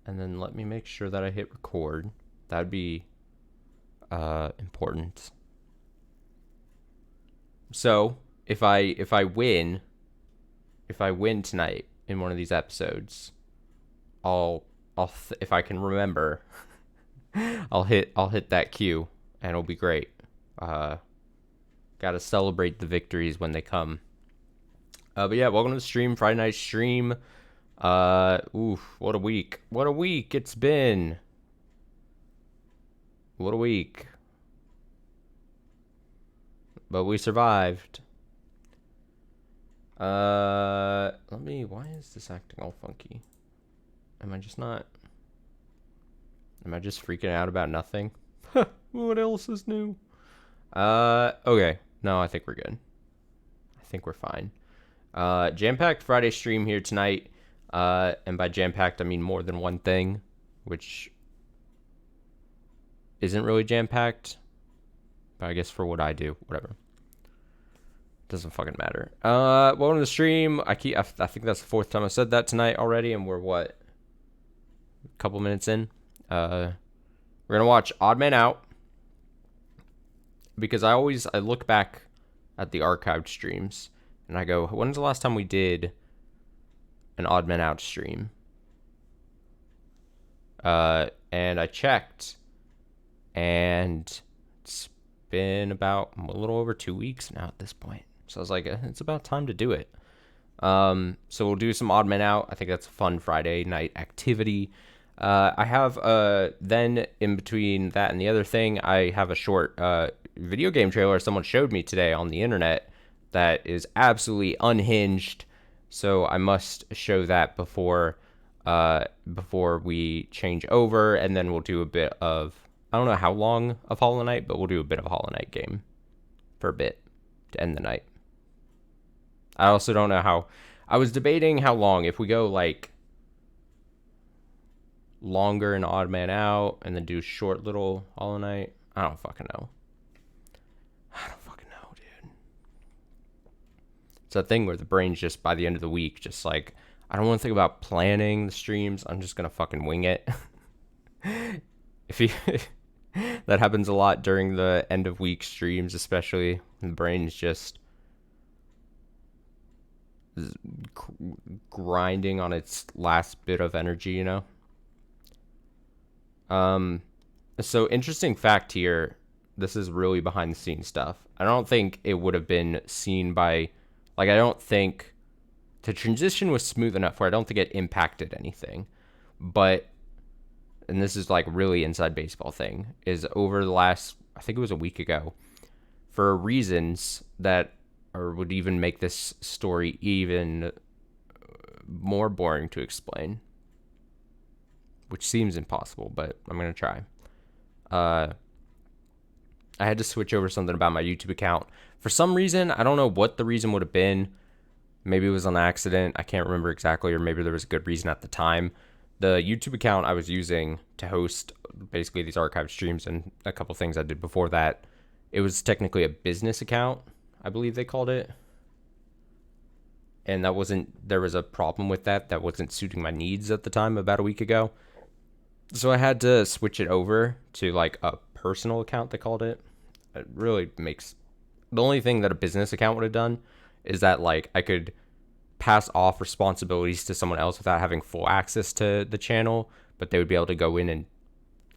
and then let me make sure that I hit record. That'd be important. So if I win tonight in one of these episodes, if I can remember, I'll hit that cue and it'll be great. Gotta celebrate the victories when they come. But yeah, welcome to the stream, Friday night stream. What a week. What a week it's been. What a week. But we survived. Why is this acting all funky? Am I just freaking out about nothing? What else is new? Okay. No, I think we're good. I think we're fine. Jam-packed Friday stream here tonight. And by jam-packed, I mean more than one thing, which isn't really jam-packed. But I guess for what I do, whatever. Doesn't fucking matter. Welcome to the stream. I think that's the fourth time I said that tonight already, and we're what? A couple minutes in. We're gonna watch Odd Man Out. Because I look back at the archived streams and I go, when's the last time we did an Odd Man Out stream? And I checked, and it's been about a little over 2 weeks now at this point. So I was like, it's about time to do it. So we'll do some Odd Man Out. I think that's a fun Friday night activity. I have then in between that and the other thing, I have a short video game trailer someone showed me today on the internet that is absolutely unhinged. So I must show that before we change over, and then we'll do a bit of, I don't know how long of Hollow Knight, but we'll do a bit of a Hollow Knight game for a bit to end the night. I also don't know how, I was debating how long, if we go like longer in Odd Man Out and then do short little Hollow Knight. I don't fucking know, dude. It's that thing where the brain's just, by the end of the week, just like, I don't want to think about planning the streams. I'm just gonna fucking wing it. That happens a lot during the end of week streams, especially. The brain's just grinding on its last bit of energy, you know? So interesting fact here. This is really behind the scenes stuff. I don't think it would have been seen by, like, I don't think the transition was smooth enough where I don't think it impacted anything. But, and this is like really inside baseball thing, is over the last, I think it was a week ago, for reasons that would even make this story even more boring to explain, which seems impossible, but I'm going to try. I had to switch over something about my YouTube account. For some reason, I don't know what the reason would have been. Maybe it was an accident. I can't remember exactly, or maybe there was a good reason at the time. The YouTube account I was using to host basically these archived streams and a couple things I did before that, it was technically a business account, I believe they called it. And there was a problem with that wasn't suiting my needs at the time about a week ago. So I had to switch it over to like a personal account, they called it. It really makes, the only thing that a business account would have done is that like I could pass off responsibilities to someone else without having full access to the channel, but they would be able to go in and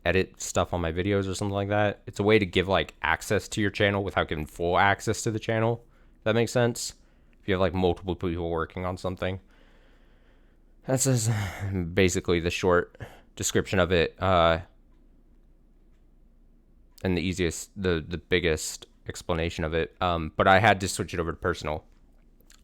edit stuff on my videos or something like that. It's a way to give like access to your channel without giving full access to the channel. If that makes sense. If you have like multiple people working on something. That's just basically the short description of it. And the easiest, the biggest explanation of it. But I had to switch it over to personal.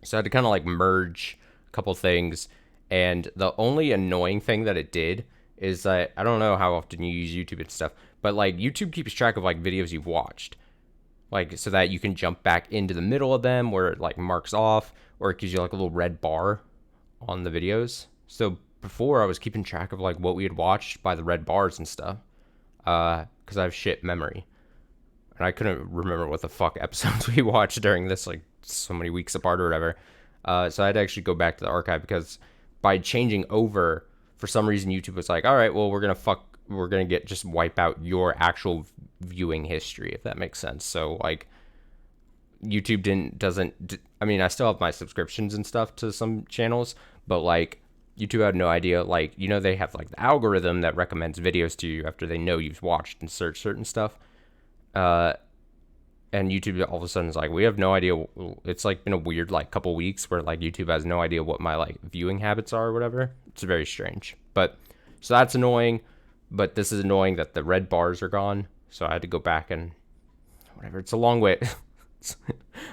So I had to kind of like merge a couple things. And the only annoying thing that it did is that, I don't know how often you use YouTube and stuff, but like YouTube keeps track of like videos you've watched. Like, so that you can jump back into the middle of them where it like marks off, or it gives you like a little red bar on the videos. So before I was keeping track of like what we had watched by the red bars and stuff. Because I have shit memory. And I couldn't remember what the fuck episodes we watched during this, like, so many weeks apart or whatever. So I had to actually go back to the archive, because by changing over for some reason YouTube was like, all right, well, we're gonna just wipe out your actual viewing history, if that makes sense. So like YouTube doesn't, I mean, I still have my subscriptions and stuff to some channels, but like YouTube had no idea. Like, you know, they have like the algorithm that recommends videos to you after they know you've watched and searched certain stuff. And YouTube all of a sudden is like, we have no idea. It's like been a weird like couple weeks where like YouTube has no idea what my like viewing habits are or whatever. It's very strange. But so that's annoying. But this is annoying that the red bars are gone. So I had to go back and whatever. It's a long way.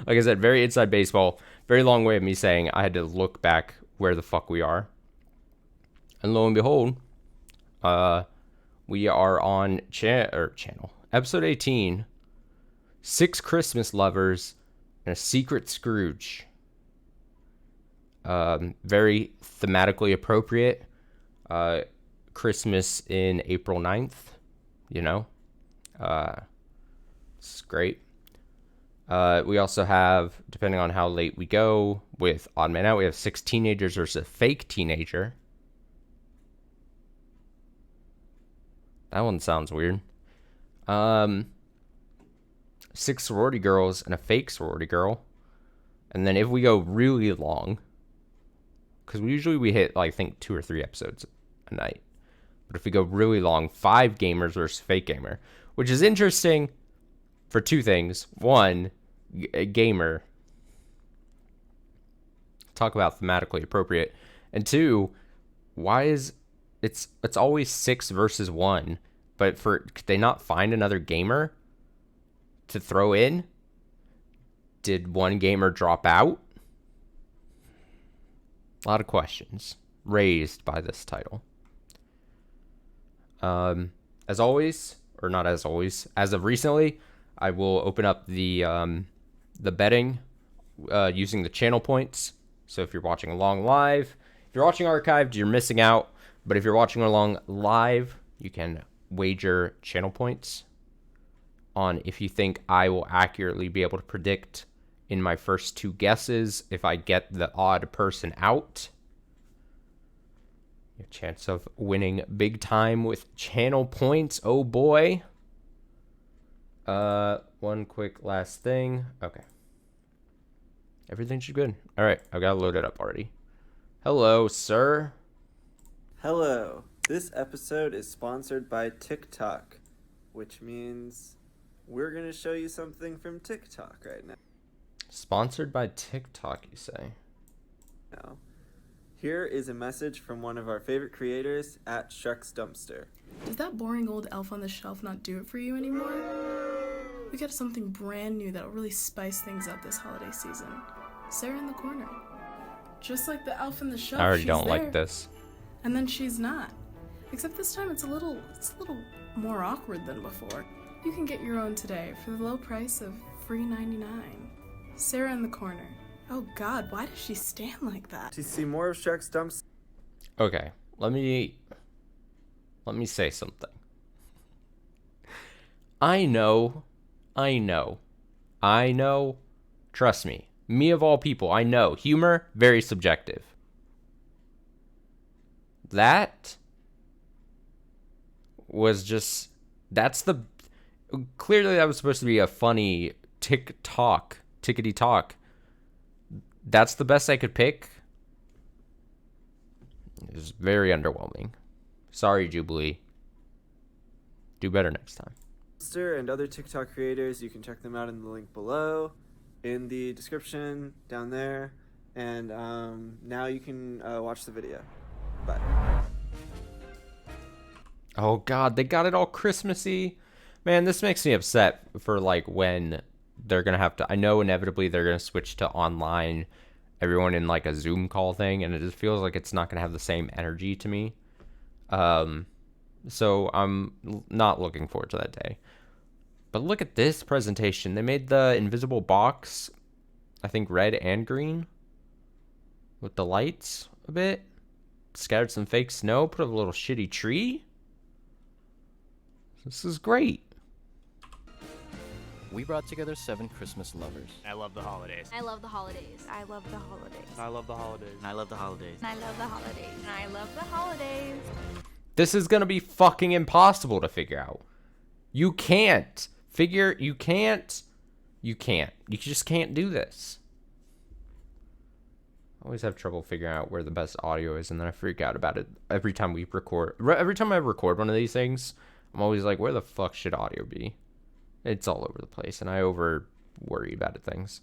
Like I said, very inside baseball. Very long way of me saying I had to look back where the fuck we are. And lo and behold, we are on channel episode 18. 6 Christmas Lovers and a Secret Scrooge. Very thematically appropriate. Christmas in April 9th. You know. It's great. We also have, depending on how late we go, with Odd Man Out, we have 6 teenagers versus a fake teenager. That one sounds weird. 6 sorority girls and a fake sorority girl. And then if we go really long, because we hit, like, I think 2 or 3 episodes a night. But if we go really long, 5 gamers versus fake gamer, which is interesting for 2 things. One, a gamer. Talk about thematically appropriate. And 2, why is it's always 6 versus 1, but could they not find another gamer to throw in? Did one gamer drop out? A lot of questions raised by this title. As always, or not as always, as of recently, I will open up the betting using the channel points. So if you're watching along live, if you're watching archived, you're missing out. But if you're watching along live, you can wager channel points on if you think I will accurately be able to predict in my first 2 guesses if I get the odd person out. Your chance of winning big time with channel points. Oh boy. One quick last thing. Okay. Everything should be good. All right, I've got to load it up already. Hello, sir. Hello. This episode is sponsored by TikTok, which means we're going to show you something from TikTok right now. Sponsored by TikTok, you say? Now, here is a message from one of our favorite creators at Shrek's Dumpster. Does that boring old elf on the shelf not do it for you anymore? We got something brand new that'll really spice things up this holiday season. Sarah in the corner. Just like the elf on the shelf, I already she's don't there, like this. and then she's not. Except this time it's a little more awkward than before. You can get your own today for the low price of free $99. Sarah in the corner. Oh God, why does she stand like that? To see more of Shrek's Dumpster. Okay, let me say something. I know. Trust me of all people, I know. Humor, very subjective. That was just, clearly that was supposed to be a funny tickety talk. That's the best I could pick. It was very underwhelming. Sorry, Jubilee. Do better next time. And other TikTok creators, you can check them out in the link below, in the description down there, and now you can watch the video. Bye. Oh God, they got it all Christmassy. Man, this makes me upset for like when they're gonna have to. I know inevitably they're gonna switch to online, everyone in like a Zoom call thing, and it just feels like it's not gonna have the same energy to me. So I'm not looking forward to that day. But look at this presentation. They made the invisible box, I think red and green, with the lights a bit. Scattered some fake snow, put up a little shitty tree. This is great. We brought together 7 Christmas lovers. I love the holidays. I love the holidays. I love the holidays. I love the holidays. I love the holidays. I love the holidays. I love the holidays. This is gonna be fucking impossible to figure out. You can't. You can't. You just can't do this. I always have trouble figuring out where the best audio is, and then I freak out about it every time we record. Every time I record one of these things, I'm always like, where the fuck should audio be? It's all over the place, and I over worry about things.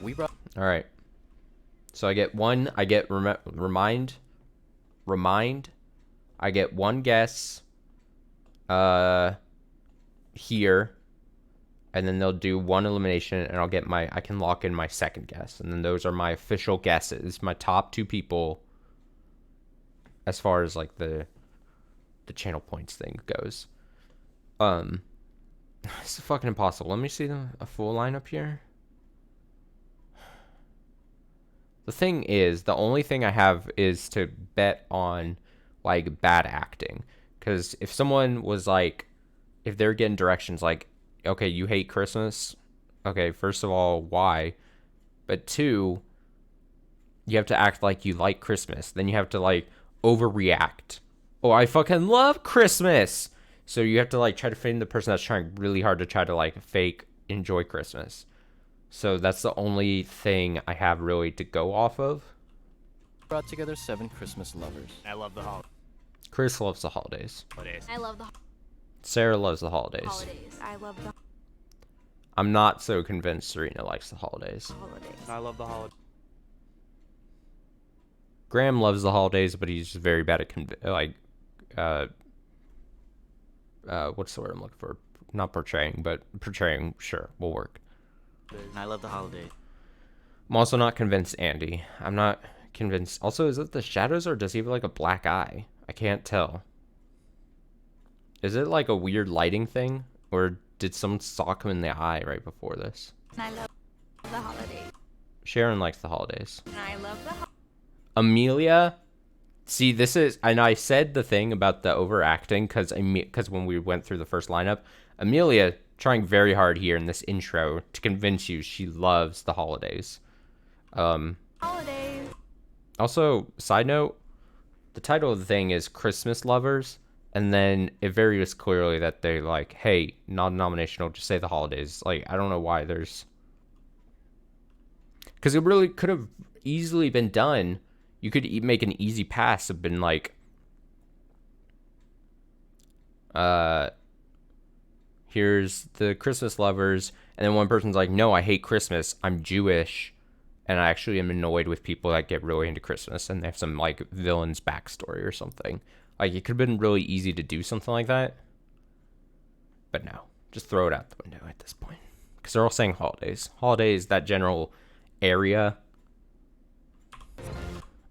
We brought All right. So I get one. I get remind. I get one guess. Here, and then they'll do one elimination, and I can lock in my second guess, and then those are my official guesses, my top 2 people, as far as like the channel points thing goes. It's fucking impossible. Let me see a full lineup here. The thing is, the only thing I have is to bet on like bad acting, because if someone was like, if they're getting directions like, okay, you hate Christmas. Okay, first of all, why? But 2, you have to act like you like Christmas. Then you have to like overreact. Oh, I fucking love Christmas. So you have to like try to fit in the person that's trying really hard to try to like fake enjoy Christmas. So that's the only thing I have really to go off of. brought together 7 Christmas lovers. I love the Chris loves the holidays. holidays. I love the Sarah loves the holidays. holidays. I love the I'm not so convinced Serena likes the holidays. holidays. I love the holidays. Graham loves the holidays, but he's just very bad at what's the word I'm looking for? Not portraying, but portraying, sure, will work. I love the holidays. I'm also not convinced Andy. I'm not convinced. Also, is it the shadows, or does he have like a black eye? I can't tell. Is it like a weird lighting thing, or did someone sock him in the eye right before this? I love the holidays. Sharon likes the holidays. I love the Amelia, see, this is, and I said the thing about the overacting because when we went through the first lineup, Amelia trying very hard here in this intro to convince you she loves the holidays. holidays. Also, side note, the title of the thing is Christmas Lovers, and then it varies clearly that they like, hey, not nominational, just say the holidays. Like, I don't know why there's, because it really could have easily been done. You could make an easy pass of been like, here's the Christmas lovers, and then one person's like, no, I hate Christmas, I'm Jewish, and I actually am annoyed with people that get really into Christmas, and they have some like villain's backstory or something. Like, it could have been really easy to do something like that, but no, just throw it out the window at this point, because they're all saying holidays. Holidays, that general area.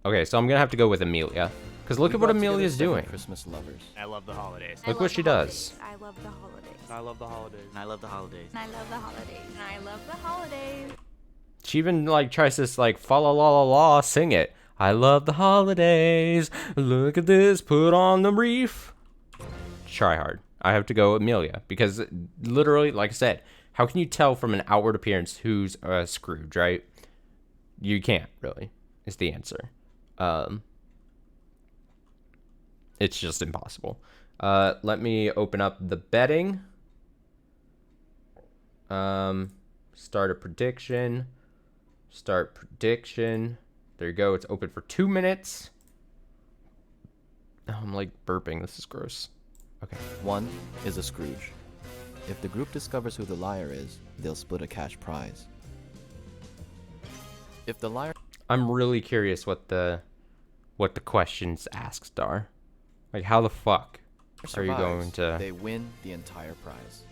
Okay, so I'm gonna have to go with Amelia, because look at what Amelia's doing. Christmas lovers. I love the holidays. I Look love what the she does. holidays. I love the holidays. I love the holidays. I love the holidays. I love the holidays. I love the holidays. She even like tries to like fa la la la la sing it. I love the holidays. Look at this, put on the reef. Try hard. I have to go Amelia, because literally, like I said, how can you tell from an outward appearance who's Scrooge, right? You can't really, is the answer. It's just impossible. Let me open up the betting. Start a prediction. Start prediction. There you go. It's open for 2 minutes. Oh, I'm like burping. This is gross. Okay. 1 is a Scrooge. If the group discovers who the liar is, they'll split a cash prize. If the liar I'm really curious what the questions asked are. Like, how the fuck are you going to? They win the entire prize.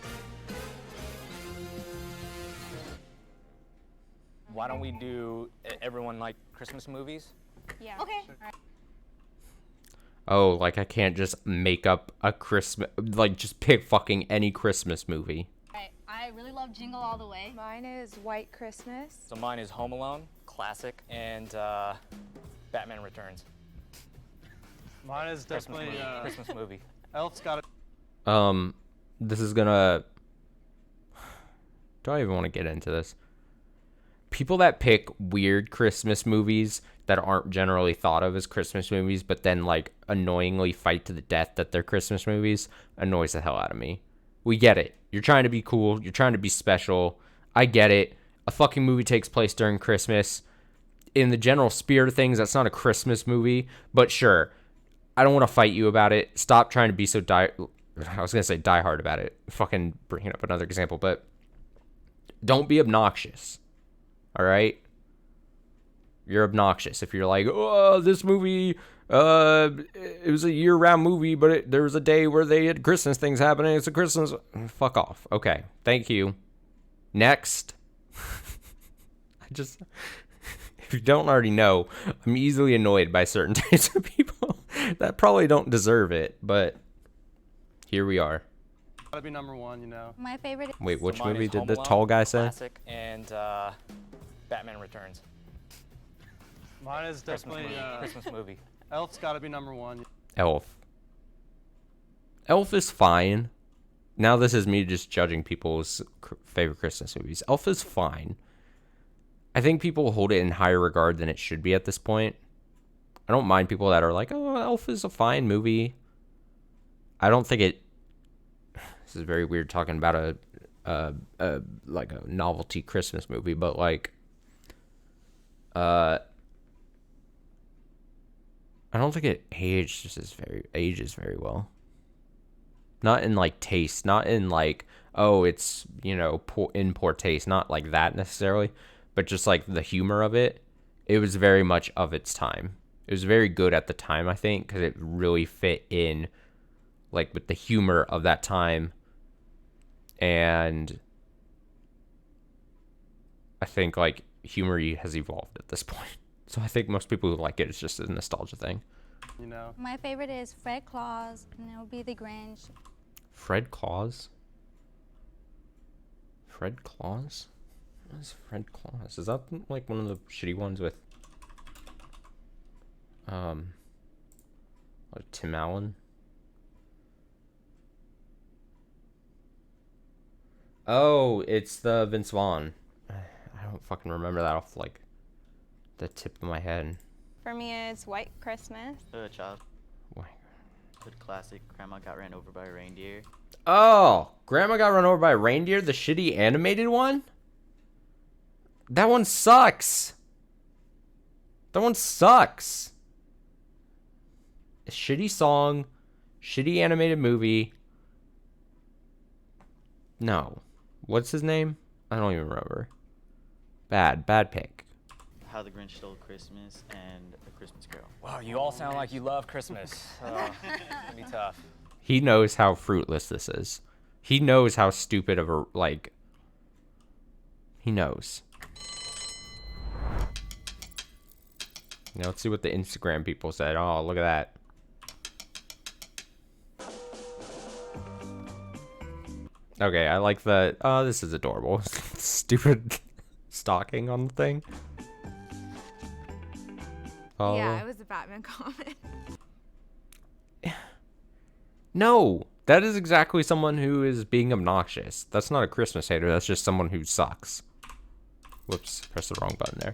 Why don't we do everyone like Christmas movies? Yeah. Okay. Oh, like I can't just make up a Christmas, like just pick fucking any Christmas movie. I really love Jingle All the Way. Mine is White Christmas. So mine is Home Alone, classic, and Batman Returns. Mine is definitely Christmas movie. Elf's got it. this is gonna... Do I even want to get into this? People that pick weird Christmas movies that aren't generally thought of as Christmas movies, but then like annoyingly fight to the death that they're Christmas movies, annoys the hell out of me. We get it. You're trying to be cool. You're trying to be special. I get it. A fucking movie takes place during Christmas. In the general spirit of things, that's not a Christmas movie, but sure. I don't want to fight you about it. Stop trying to be so I was going to say diehard about it. Fucking bringing up another example, but don't be obnoxious. All right? You're obnoxious if you're like, oh, this movie, it was a year-round movie, but there was a day where they had Christmas things happening. It's a Christmas. Fuck off. Okay. Thank you. Next. If you don't already know, I'm easily annoyed by certain types of people that probably don't deserve it, but here we are. Gotta be number one, you know. My favorite. Wait, which Mine movie is did Home the Alone, tall guy say? Classic, and Batman Returns. Mine is definitely Christmas movie. Elf's gotta be number one. Elf. Elf is fine. Now this is me just judging people's favorite Christmas movies. Elf is fine. I think people hold it in higher regard than it should be at this point. I don't mind people that are like, oh, Elf is a fine movie. I don't think it... This is very weird talking about like a novelty Christmas movie, but like... I don't think it ages very well. Not in like taste, not in like, oh, it's, you know, in poor taste, not like that necessarily, but just like the humor of it. It was very much of its time. It was very good at the time, I think, because it really fit in like with the humor of that time. And I think like humor has evolved at this point. So I think most people who like it, it's just a nostalgia thing. You know. My favorite is Fred Claus, and it will be the Grinch. Fred Claus? Fred Claus? What is Fred Claus? Is that like one of the shitty ones with Tim Allen? Oh, it's the Vince Vaughn. I don't fucking remember that off like the tip of my head. For me, it's White Christmas. Child. Why? Good classic. Grandma got ran over by a reindeer. Oh, Grandma got run over by a reindeer, the shitty animated one? That one sucks. That one sucks. A shitty song, shitty animated movie. No. What's his name? I don't even remember. Bad pick. How the Grinch Stole Christmas and A Christmas Carol. Wow, you all sound like you love Christmas. It'll be tough. He knows how fruitless this is. He knows how stupid of a, like... He knows. Now let's see what the Instagram people said. Oh, look at that. Okay, I like the... Oh, this is adorable. Stupid stocking on the thing. Oh. Yeah, it was a Batman comic. No, that is exactly someone who is being obnoxious. That's not a Christmas hater. That's just someone who sucks. Whoops, pressed the wrong button there.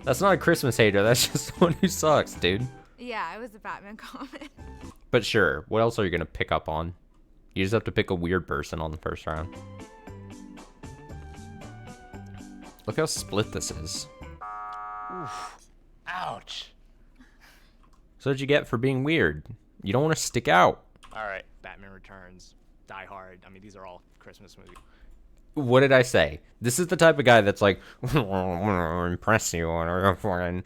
That's not a Christmas hater. That's just someone who sucks, dude. Yeah, it was a Batman comic. But sure, what else are you going to pick up on? You just have to pick a weird person on the first round. Look how split this is. Oof. Ouch. So what'd you get for being weird? You don't want to stick out. All right, Batman Returns, Die Hard. I mean, these are all Christmas movies. What did I say? This is the type of guy that's like, impress you, or fucking,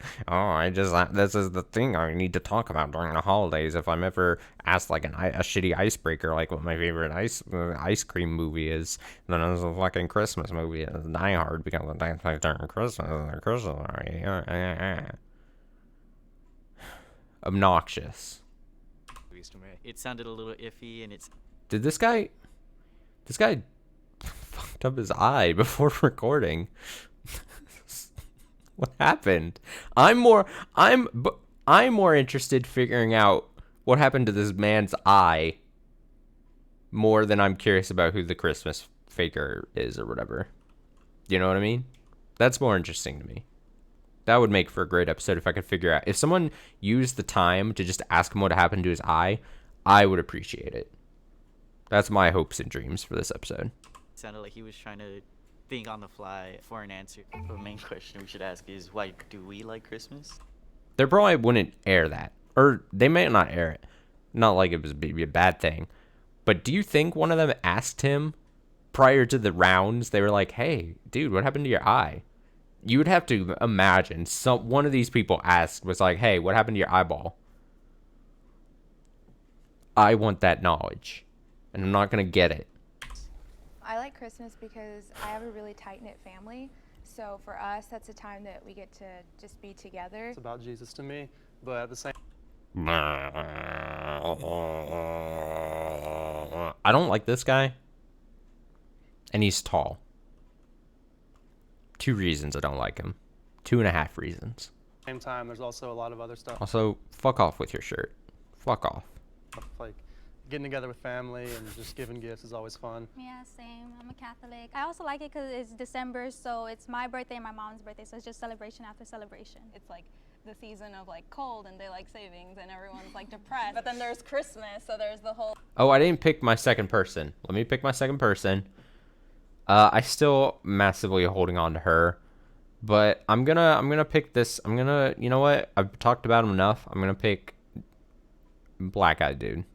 this is the thing I need to talk about during the holidays. If I'm ever asked like a shitty icebreaker, like what my favorite ice cream movie is, then it's a fucking Christmas movie. It's Die Hard because it takes place during Christmas. Obnoxious. It sounded a little iffy, and it's... Did this guy fucked up his eye before recording? What happened? I'm more interested figuring out what happened to this man's eye more than I'm curious about who the Christmas faker is or whatever. You know what I mean? That's more interesting to me. That would make for a great episode if I could figure out. If someone used the time to just ask him what happened to his eye, I would appreciate it. That's my hopes and dreams for this episode. It sounded like he was trying to think on the fly for an answer. The main question we should ask is, why do we like Christmas? They probably wouldn't air that. Or they may not air it. Not like it would be a bad thing. But do you think one of them asked him prior to the rounds? They were like, hey, dude, what happened to your eye? You would have to imagine one of these people asked, was like, hey, what happened to your eyeball? I want that knowledge. And I'm not going to get it. I like Christmas because I have a really tight-knit family. So for us, that's a time that we get to just be together. It's about Jesus to me, but at the same I don't like this guy. And he's tall. 2 reasons I don't like him. 2.5 reasons. time, there's also a lot of other stuff. Also, fuck off with your shirt. Fuck off. Like getting together with family and just giving gifts is always fun. Yeah, same. I'm a Catholic. I also like it because it's December, so it's my birthday and my mom's birthday, so it's just celebration after celebration. It's like the season of like cold and daylight savings and everyone's like depressed. But then there's Christmas, so there's the whole... Oh, I didn't pick my second person. Let me pick my second person. I still massively holding on to her, but I'm gonna pick this. You know what? I've talked about him enough. I'm gonna pick black-eyed dude.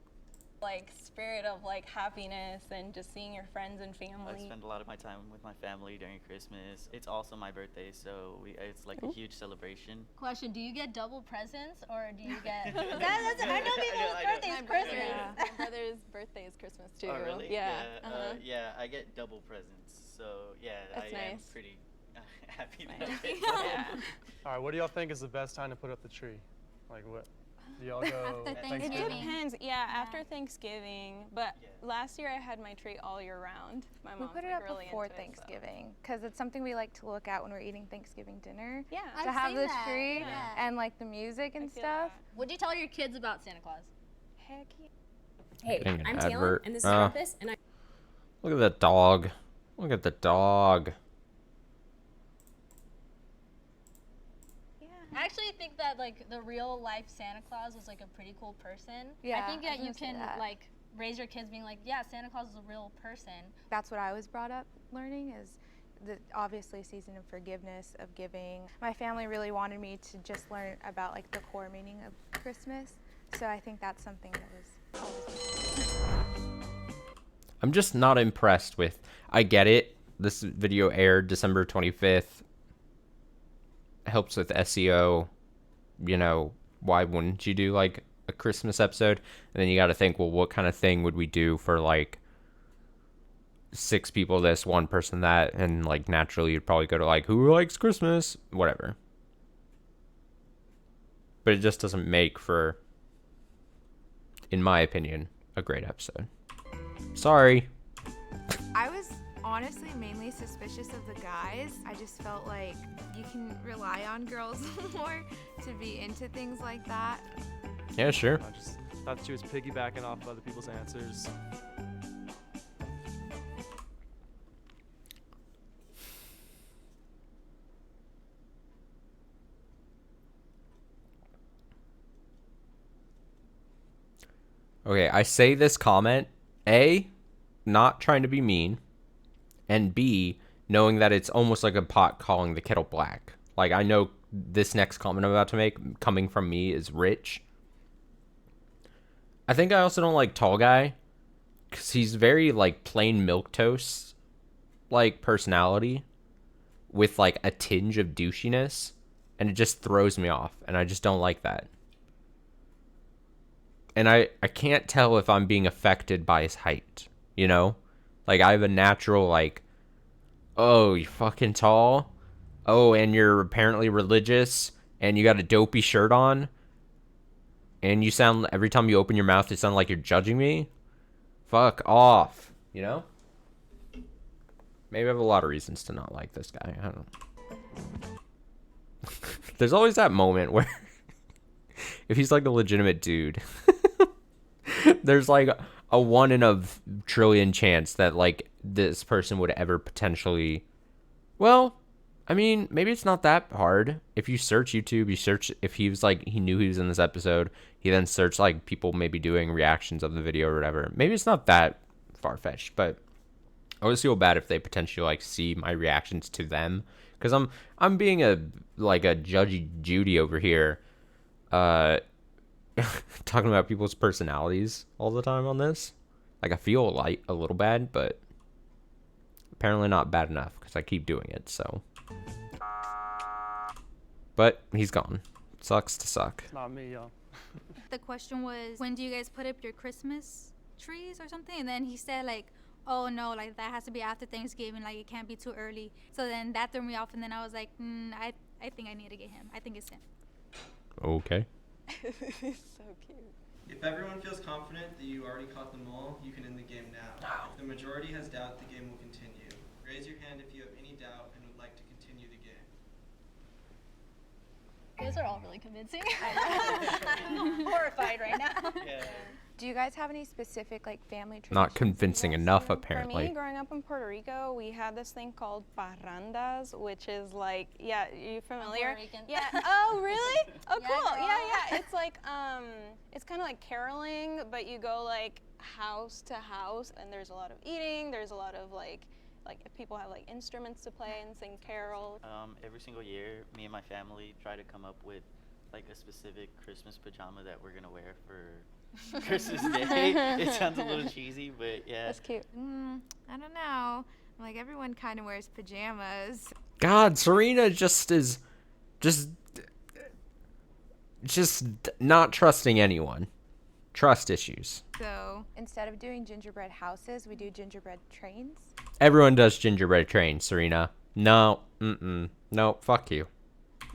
like spirit of like happiness and just seeing your friends and family. I spend a lot of my time with my family during Christmas. It's also my birthday, so it's like a huge celebration. Question, do you get double presents or do you get... that's, I know people's birthday is Christmas. Yeah. My brother's birthday is Christmas too. Oh, really? Yeah. Yeah, I get double presents. So, yeah, That's I am nice. pretty happy that Nice. I get Yeah. All right, what do y'all think is the best time to put up the tree? Like what? Do y'all go After It Thanksgiving. depends. Yeah, after Thanksgiving, but last year I had my tree all year round. My We mom's put it like up really before into it, so. Thanksgiving because it's something we like to look at when we're eating Thanksgiving dinner. Yeah. To I've have seen the that, tree yeah. and like the music and I feel stuff. that. What'd you tell your kids about Santa Claus? Heck yeah. Hey, Dang, an I'm Taylor, advert. and this is Travis, and I... Look at that dog. Look at the dog. I actually think that like the real life Santa Claus was like a pretty cool person. Yeah, I think I that was you gonna say can that. like raise your kids being like, yeah, Santa Claus is a real person. That's what I was brought up learning is the obviously season of forgiveness, of giving. My family really wanted me to just learn about like the core meaning of Christmas. So I think that's something that was always I'm just not impressed with. I get it. This video aired December 25th. Helps with SEO. You know, why wouldn't you do like a Christmas episode? And then you got to think, well, what kind of thing would we do for like 6 people this, 1 person that? And like naturally you'd probably go to like, who likes Christmas? Whatever. But it just doesn't make for, in my opinion, a great episode. Sorry. I was honestly mainly suspicious of the guys. I just felt like you can rely on girls more to be into things like that. Yeah, sure. I just thought she was piggybacking off of other people's answers. Okay, I say this comment, A, not trying to be mean, and B, knowing that it's almost like a pot calling the kettle black. Like, I know this next comment I'm about to make, coming from me, is rich. I think I also don't like tall guy, because he's very, like, plain milquetoast, like, personality, with, like, a tinge of douchiness, and it just throws me off, and I just don't like that. And I can't tell if I'm being affected by his height, you know? Like, I have a natural, like, oh, you fucking tall? Oh, and you're apparently religious, and you got a dopey shirt on, and you sound, every time you open your mouth, it sounds like you're judging me? Fuck off, you know? Maybe I have a lot of reasons to not like this guy, I don't know. There's always that moment where, if he's like a legitimate dude, there's like a 1 in a trillion chance that like this person would ever potentially, well, I mean, maybe it's not that hard. If you search YouTube, you search if he was like, he knew he was in this episode, he then searched like people maybe doing reactions of the video or whatever. Maybe it's not that far-fetched, but I always feel bad if they potentially like see my reactions to them, because I'm being a judgy Judy over here, talking about people's personalities all the time on this. Like, I feel like a little bad, but apparently not bad enough because I keep doing it. So, but he's gone. Sucks to suck. It's not me, y'all. The question was, when do you guys put up your Christmas trees or something? And then he said like, oh no, like that has to be after Thanksgiving, like it can't be too early. So then that threw me off, and then I was like, I think I need to get him. I think it's him. Okay. So cute. If everyone feels confident that you already caught them all, you can end the game now. If the majority has doubt, the game will continue. Raise your hand if you have any doubt and would like to continue the game. You guys are all really convincing. I'm horrified right now. Yeah. Do you guys have any specific like family traditions? Not convincing enough, For apparently. me, growing up in Puerto Rico, we had this thing called parrandas, which is like, yeah, you familiar? Puerto Rican. Yeah. Oh, really? Oh, Yeah, cool. girl. Yeah. It's like, it's kind of like caroling, but you go like house to house, and there's a lot of eating. There's a lot of like people have like instruments to play and sing carols. Every single year, me and my family try to come up with like a specific Christmas pajama that we're gonna wear for Christmas Day. It sounds a little cheesy, but yeah. That's cute. I don't know. Like everyone kind of wears pajamas. God, Serena is just not trusting anyone. Trust issues. So instead of doing gingerbread houses, we do gingerbread trains. Everyone does gingerbread train, Serena. No, no, fuck you.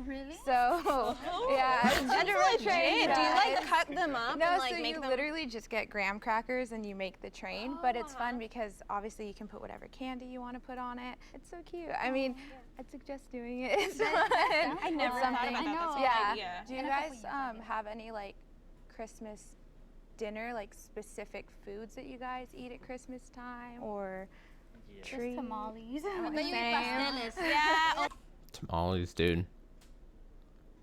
Really? So yeah, gingerbread trains. Do you like cut them up No, and like so make you them? literally just get graham crackers and you make the train, but it's fun because obviously you can put whatever candy you want to put on it. It's so cute. I mean, I'd suggest doing it. It's fun. I never It's thought something. about that. That's a good Yeah. idea. Do you guys have any like Christmas dinner, like specific foods that you guys eat at Christmas time, or treats? Tamales. But you eat Same. pasteles. Yeah. Tamales, dude.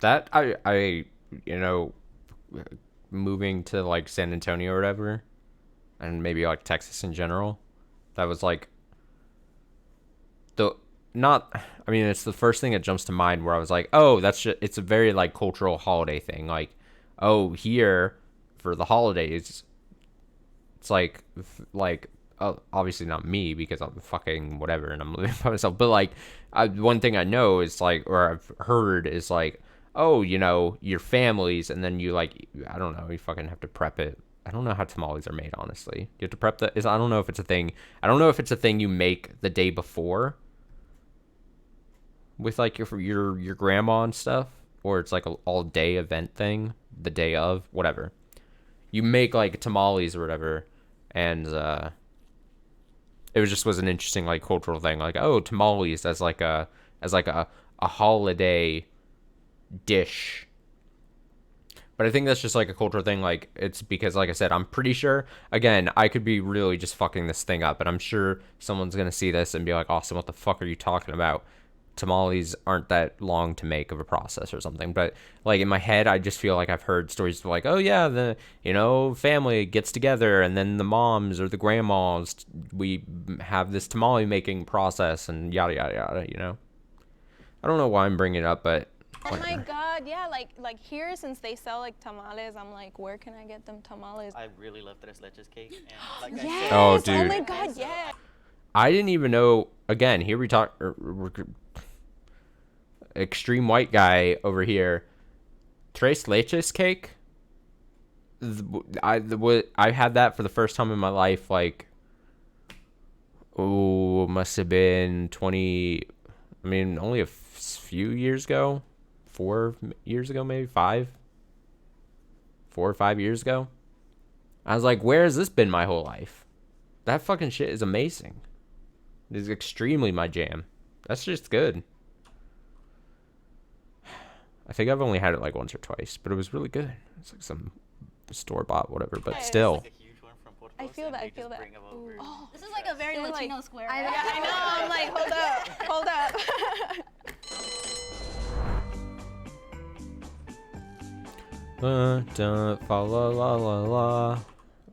That I you know, moving to like San Antonio or whatever, and maybe like Texas in general, that was like it's the first thing that jumps to mind where I was like, oh, that's just, it's a very like cultural holiday thing. Like, oh, here for the holidays, it's like obviously not me because I'm fucking whatever and I'm living by myself, but like one thing I know is like, or I've heard is like, oh, you know, your families, and then you like, I don't know, you fucking have to prep it. I don't know how tamales are made, honestly. You have to prep I don't know if it's a thing. I don't know if it's a thing you make the day before with like your grandma and stuff, or it's like an all day event thing the day of, whatever. You make like tamales or whatever, and it was an interesting like cultural thing, like, oh, tamales as like a holiday dish. But I think that's just like a cultural thing. Like, it's because, like I said, I'm pretty sure, again, I could be really just fucking this thing up, and I'm sure someone's gonna see this and be like, Austin, what the fuck are you talking about? Tamales aren't that long to make of a process or something. But like in my head, I just feel like I've heard stories of like, oh yeah, the, you know, family gets together and then the moms or the grandmas, we have this tamale making process and yada yada yada, you know. I don't know why I'm bringing it up, but Oh my God, yeah, like here, since they sell like tamales, I'm like, where can I get them tamales? I really love tres leches cake. And like Yes! Oh, dude. Oh my God, yeah. I didn't even know. Again, here we talk. Extreme white guy over here. Tres leches cake. I had that for the first time in my life. Like, oh, must have been 20. I mean, only a few years ago. 4 years ago, maybe 5. 4 or 5 years ago. I was like, where has this been my whole life? That fucking shit is amazing. It is extremely my jam. That's just good. I think I've only had it like once or twice, but it was really good. It's like some store bought, whatever. But Yeah, it's still. Like a huge one from Portugal, I feel and that. they I feel just that. bring 'em over. Oh, This is like a very They're Latino like- square. yeah, I know. I'm like, hold up. Fa la la la la.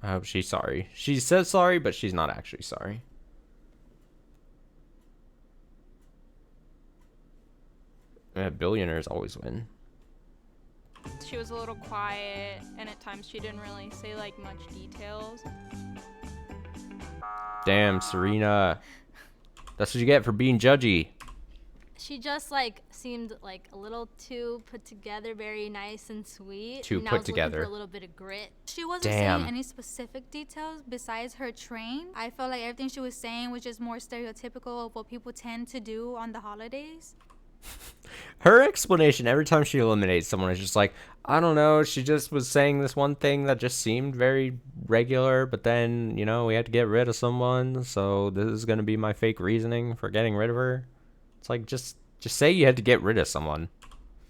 I hope she's sorry. She says sorry, but she's not actually sorry. Yeah, billionaires always win. She was a little quiet, and at times she didn't really say like much details. Damn, Serena. That's what you get for being judgy. She just like seemed like a little too put together, very nice and sweet. Too and I put was looking together. for a little bit of grit. She wasn't Damn. saying any specific details besides her train. I felt like everything she was saying was just more stereotypical of what people tend to do on the holidays. Her explanation every time she eliminates someone is just like, I don't know, she just was saying this one thing that just seemed very regular, but then, you know, we had to get rid of someone, so this is going to be my fake reasoning for getting rid of her. It's like, just say you had to get rid of someone.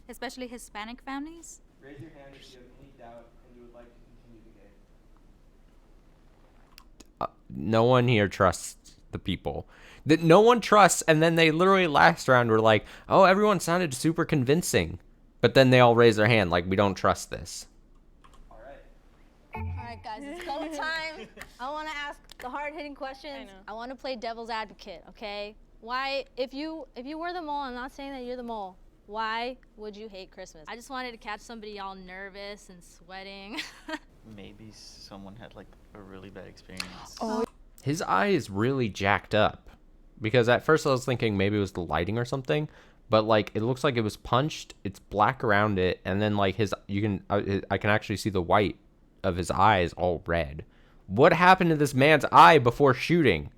Especially Hispanic families. Raise your hand if you have any doubt and you would like to continue the game. No one here trusts the people. That no one trusts, and then they literally last round were like, oh, everyone sounded super convincing. But then they all raise their hand like, we don't trust this. Alright guys, it's go time. I want to ask the hard-hitting questions. I want to play devil's advocate, okay? Why, if you were the mole, I'm not saying that you're the mole, why would you hate Christmas? I just wanted to catch somebody all nervous and sweating. Maybe someone had like a really bad experience. His eye is really jacked up. Because at first I was thinking maybe it was the lighting or something. But like, it looks like it was punched. It's black around it. And then like I can actually see the white of his eyes all red. What happened to this man's eye before shooting?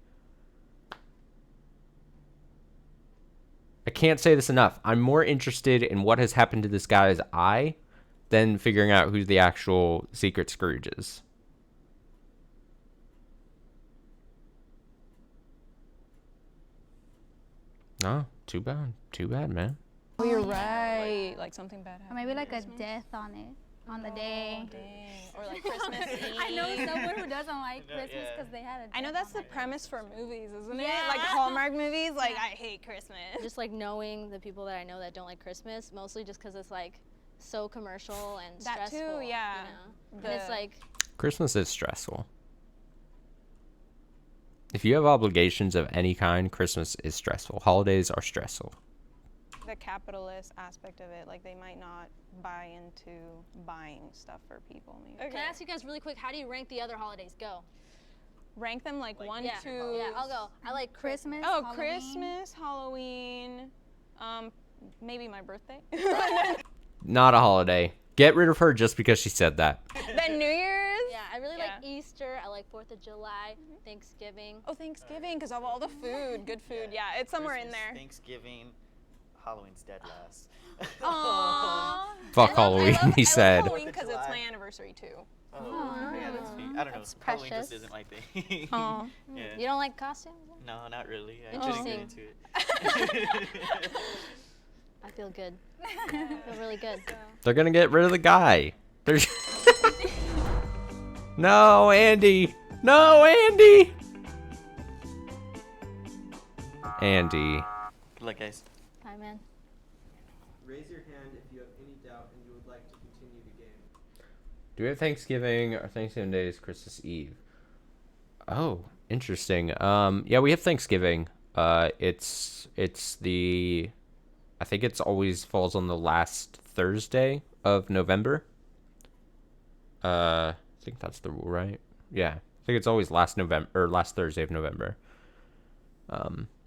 I can't say this enough. I'm more interested in what has happened to this guy's eye than figuring out who the actual secret Scrooge is. No, too bad. Too bad, man. Oh, you're right. Like something bad happened. Or maybe like a death on it, on the day. Dang. Or like Christmas Eve. I know someone who doesn't like Christmas because they had a I know death that's on the it. premise for movies, isn't it? Yeah. Like Hallmark movies. Like I hate Christmas. Just like knowing the people that I know that don't like Christmas, mostly just because it's like so commercial and That too, stressful. yeah. You know? And it's like, Christmas is stressful. If you have obligations of any kind, Christmas is stressful. Holidays are stressful. The capitalist aspect of it, like they might not buy into buying stuff for people. Maybe. can I ask you guys really quick, how do you rank the other holidays? Go. Rank them like 1, yeah. 2. Yeah, I'll go. I like Christmas. Oh, Halloween. Christmas, Halloween, maybe my birthday. Not a holiday. Get rid of her just because she said that. Then New Year's. Yeah, I really like Easter. I like 4th of July, Thanksgiving. Oh, Thanksgiving, because of all the food, good food. Yeah, it's somewhere in Christmas, there. Thanksgiving, Halloween's dead last. Aww. Fuck Halloween, he said. Halloween because it's my anniversary too. Oh, yeah, that's sweet. I don't know. That's Halloween precious. just isn't my thing. Aw. Yeah. You don't like costumes? No, not really. I didn't get Interesting. into it. I feel good. I feel really good. They're gonna get rid of the guy. There's No, Andy. No, Andy. Andy. Good luck, guys. Bye, man. Raise your hand if you have any doubt and you would like to continue the game. Do we have Thanksgiving or Thanksgiving Day is Christmas Eve? Oh, interesting. Yeah, we have Thanksgiving. It's the, I think it's always falls on the last Thursday of November. I think that's the rule, right? Yeah, I think it's always last Thursday of November.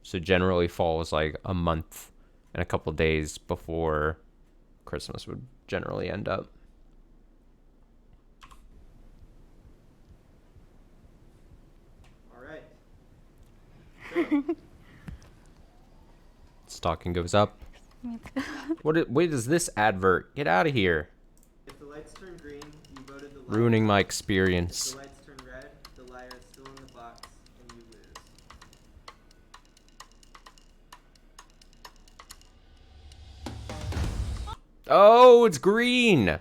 So generally falls like a month and a couple days before Christmas would generally end up. All right. Stocking goes up. What is this advert? Get out of here. If the lights turn green, you voted the liar. Ruining my If experience. the lights turn red, the liar is still in the box and you lose. Oh, it's green.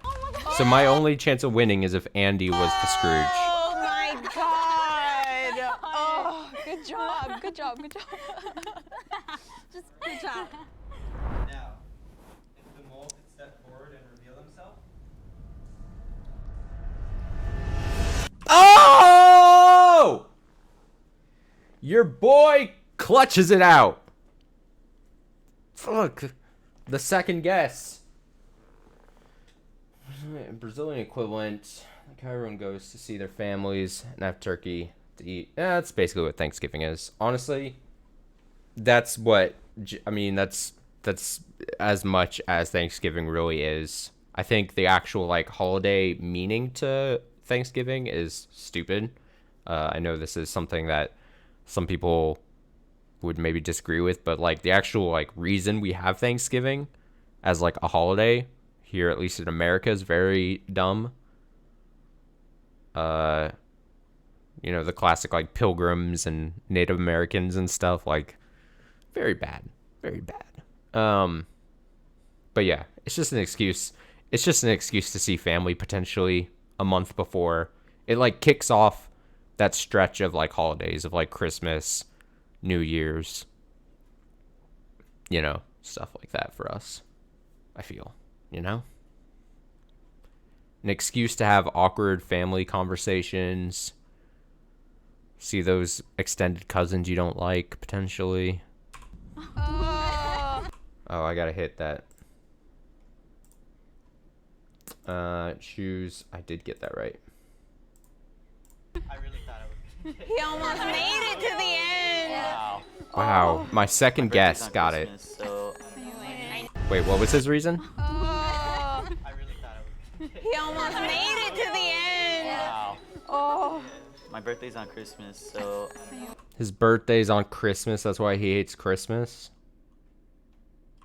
So my only chance of winning is if Andy was the Scrooge. Oh my god! Oh, good job, good job, good job. Just good job. Now, if the mole could step forward and reveal himself. Oh! Your boy clutches it out. Fuck. The second guess. Brazilian equivalent. Like how everyone goes to see their families and have turkey to eat. Yeah, that's basically what Thanksgiving is. Honestly, that's what I mean. That's as much as Thanksgiving really is. I think the actual like holiday meaning to Thanksgiving is stupid. I know this is something that some people would maybe disagree with, but like the actual like reason we have Thanksgiving as like a holiday here, at least in America, is very dumb. You know, the classic like pilgrims and Native Americans and stuff, like very bad. But yeah, it's just an excuse. It's just an excuse to see family potentially a month before. It like kicks off that stretch of like holidays of like Christmas, New Year's, you know, stuff like that for us. I feel, you know? An excuse to have awkward family conversations. See those extended cousins you don't like, potentially. Oh, I gotta hit that. Shoes. I did get that right. I really thought I was. He almost made it to the end. Wow. Wow, my second guess got it. So Wait, what was his reason? I really thought I was. He almost made it to the end. Wow. Oh. My birthday's on Christmas, so. His birthday's on Christmas, that's why he hates Christmas.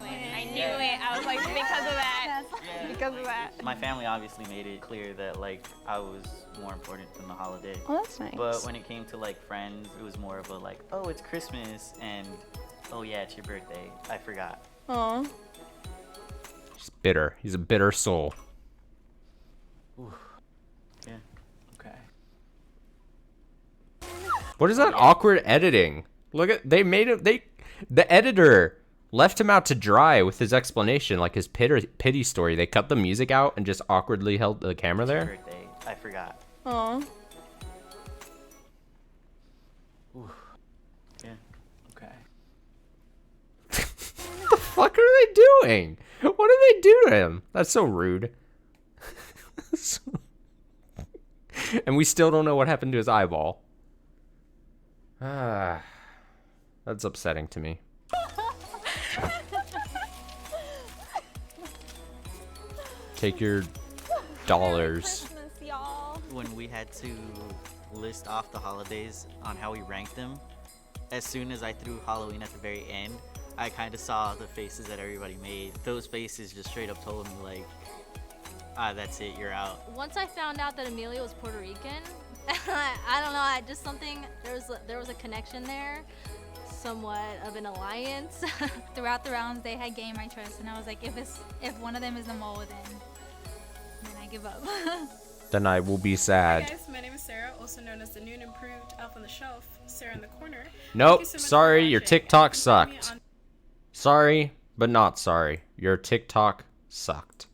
I knew it. I was like, because of that. Because of that. My family obviously made it clear that like I was more important than the holiday. Oh, that's nice. But when it came to like friends, it was more of a like, oh, it's Christmas, and oh yeah, it's your birthday. I forgot. Aw. He's bitter. He's a bitter soul. Ooh. Yeah. Okay. What is that awkward editing? Look at the editor left him out to dry with his explanation, like his pity story. They cut the music out and just awkwardly held the camera there. Birthday. I forgot. Aw. Ooh. Yeah. Okay. What the fuck are they doing? What did they do to him? That's so rude. And we still don't know what happened to his eyeball. Ah, that's upsetting to me. Take your dollars. When we had to list off the holidays on how we ranked them, as soon as I threw Halloween at the very end, I kind of saw the faces that everybody made. Those faces just straight up told me like, that's it, you're out. Once I found out that Amelia was Puerto Rican, I don't know, I just something, there was a connection there, somewhat of an alliance. Throughout the rounds, they had Game I Trust, and I was like, if one of them is the mole, then I give up. Then I will be sad. Hi guys, my name is Sarah, also known as the new and improved Elf on the Shelf, Sarah in the Corner. Nope, So sorry, your TikTok sucked. Sorry, but not sorry. Your TikTok sucked.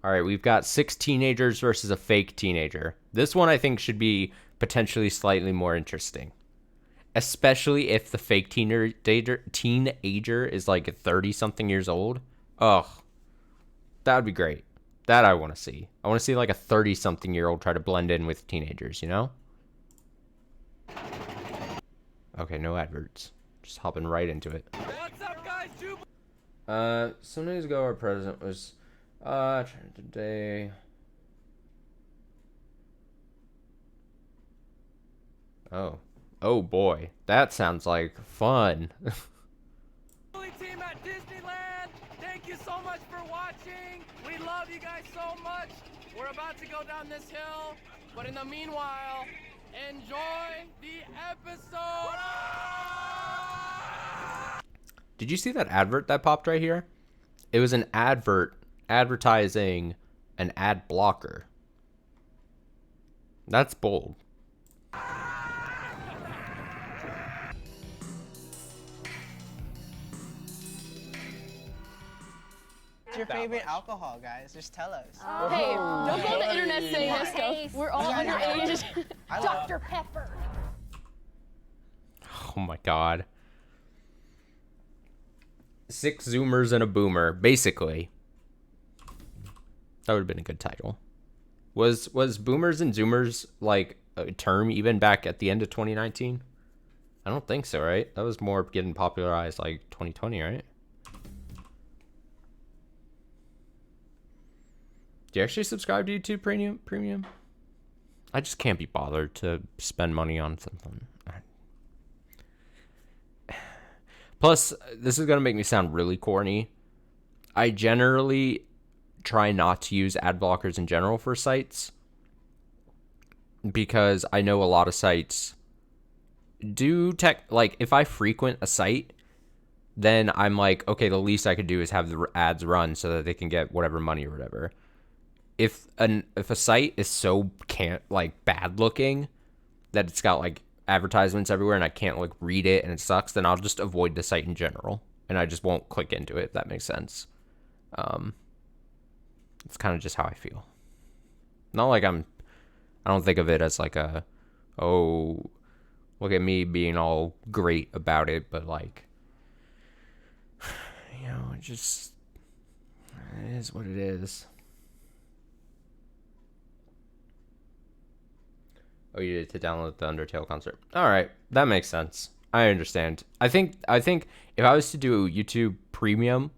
Alright, we've got 6 teenagers versus a fake teenager. This one I think should be potentially slightly more interesting. Especially if the fake teenager is like 30-something years old. Ugh. That would be great. That I want to see. I want to see like a 30-something-year-old try to blend in with teenagers, you know? Okay, no adverts. Just hopping right into it. What's up, guys? Some days ago our president was today. Oh boy, that sounds like fun. Team at Disneyland, thank you so much for watching. We love you guys so much. We're about to go down this hill, but in the meanwhile, enjoy the episode. Did you see that advert that popped right here? It was an advert advertising an ad blocker. That's bold. What's your favorite alcohol, guys? Just tell us. Hey, don't go on the internet saying this stuff. We're all underage. Dr. Pepper. Oh my god. 6 Zoomers and a Boomer, basically. That would have been a good title. Was Boomers and Zoomers like a term even back at the end of 2019? I don't think so, right? That was more getting popularized like 2020, right? Do you actually subscribe to YouTube Premium? I just can't be bothered to spend money on something. Plus, this is going to make me sound really corny. I generally try not to use ad blockers in general for sites because I know a lot of sites do like if I frequent a site, then I'm like, okay, the least I could do is have the ads run so that they can get whatever money or whatever. If a site is so bad looking that it's got like advertisements everywhere and I can't like read it and it sucks, then I'll just avoid the site in general and I just won't click into it, if that makes sense. It's kind of just how I feel. Not like I don't think of it as like oh, look at me being all great about it, but like, you know, it just, it is what it is. Oh, you did to download the Undertale concert. All right, that makes sense. I understand. I think if I was to do YouTube Premium,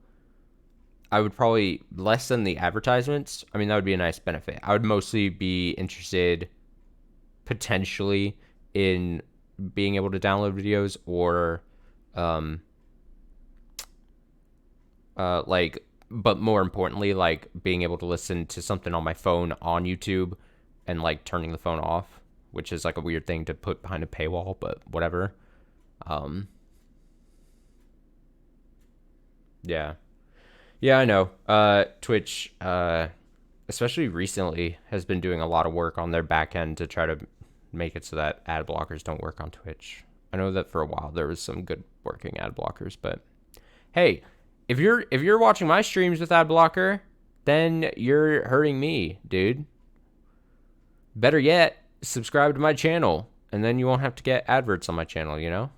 I would probably lessen the advertisements. I mean, that would be a nice benefit. I would mostly be interested potentially in being able to download videos or but more importantly, like being able to listen to something on my phone on YouTube and like turning the phone off, which is like a weird thing to put behind a paywall, but whatever. Yeah, I know. Twitch, especially recently, has been doing a lot of work on their back end to try to make it so that ad blockers don't work on Twitch. I know that for a while there was some good working ad blockers, but hey, if you're watching my streams with ad blocker, then you're hurting me, dude. Better yet, subscribe to my channel, and then you won't have to get adverts on my channel, you know?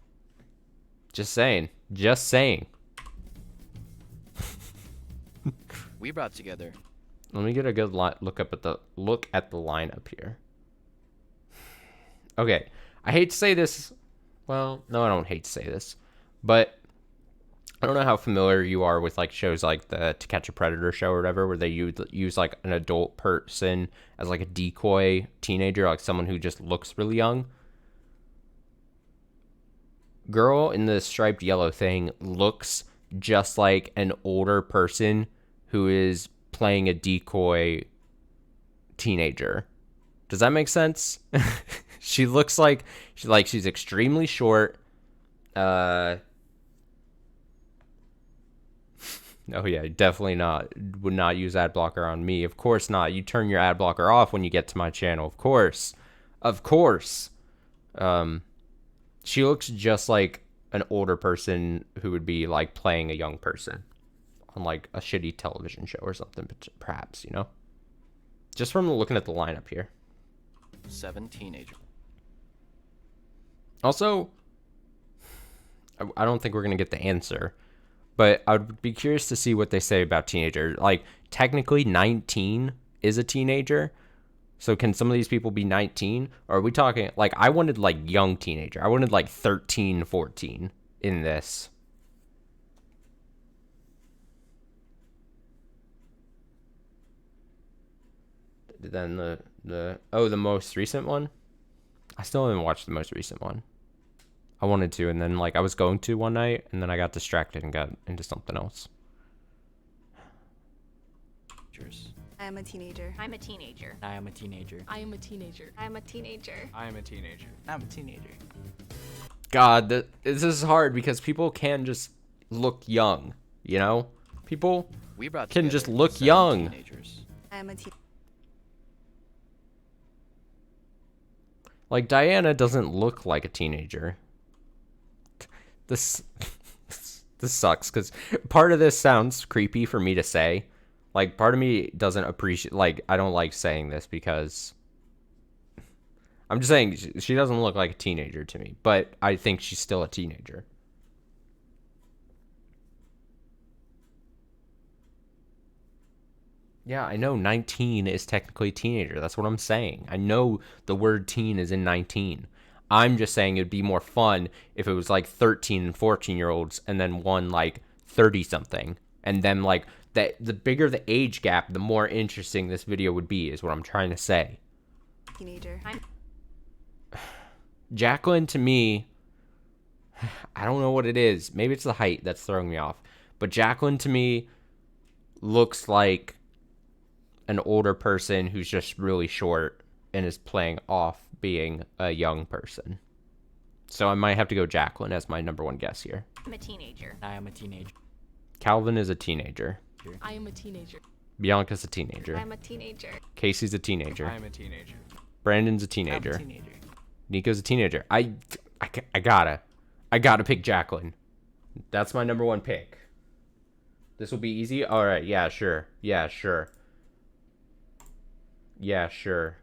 Just saying. Just saying. We brought together. Let me get a good look at the lineup here. Okay, I hate to say this. Well, no, I don't hate to say this, but I don't know how familiar you are with like shows like the To Catch a Predator show or whatever, where they use like an adult person as like a decoy teenager, like someone who just looks really young. Girl in the striped yellow thing looks just like an older person who is playing a decoy teenager. Does that make sense? She looks like she's extremely short. Oh yeah, definitely not. Would not use ad blocker on me. Of course not. You turn your ad blocker off when you get to my channel. Of course. Of course. She looks just like an older person who would be like playing a young person on like a shitty television show or something, perhaps, you know? Just from looking at the lineup here. 7 teenagers. Also, I don't think we're going to get the answer, but I would be curious to see what they say about teenager. Like, technically 19 is a teenager. So can some of these people be 19? Or are we talking, like, I wanted, like, young teenager. I wanted, like, 13, 14 in this. Then the most recent one? I still haven't watched the most recent one. I wanted to, and then, like, I was going to one night, and then I got distracted and got into something else. I am a teenager. I'm a teenager. I am a teenager. I am a teenager. I'm a teenager. I am a teenager. I'm a teenager. God, this is hard because people can just look young, you know? People We brought can together just look 7 young. Teenagers. I am a teen. Like, Diana doesn't look like a teenager. This this sucks, because part of this sounds creepy for me to say. Like, part of me doesn't appreciate, like, I don't like saying this because I'm just saying she doesn't look like a teenager to me, but I think she's still a teenager. Yeah, I know 19 is technically a teenager. That's what I'm saying. I know the word teen is in 19. I'm just saying it'd be more fun if it was like 13 and 14-year-olds and then one like 30-something. And then like that, the bigger the age gap, the more interesting this video would be, is what I'm trying to say. Teenager. Jacqueline, to me, I don't know what it is. Maybe it's the height that's throwing me off. But Jacqueline, to me, looks like an older person who's just really short and is playing off being a young person. So I might have to go Jacqueline as my number one guess here. I'm a teenager. I am a teenager. Calvin is a teenager. I am a teenager. Bianca's a teenager. I'm a teenager. Casey's a teenager. I am a teenager. Brandon's a teenager. I'm a teenager. Nico's a teenager. I gotta pick Jacqueline. That's my number one pick. This will be easy. All right. Yeah, sure. Yeah, sure. Yeah, sure.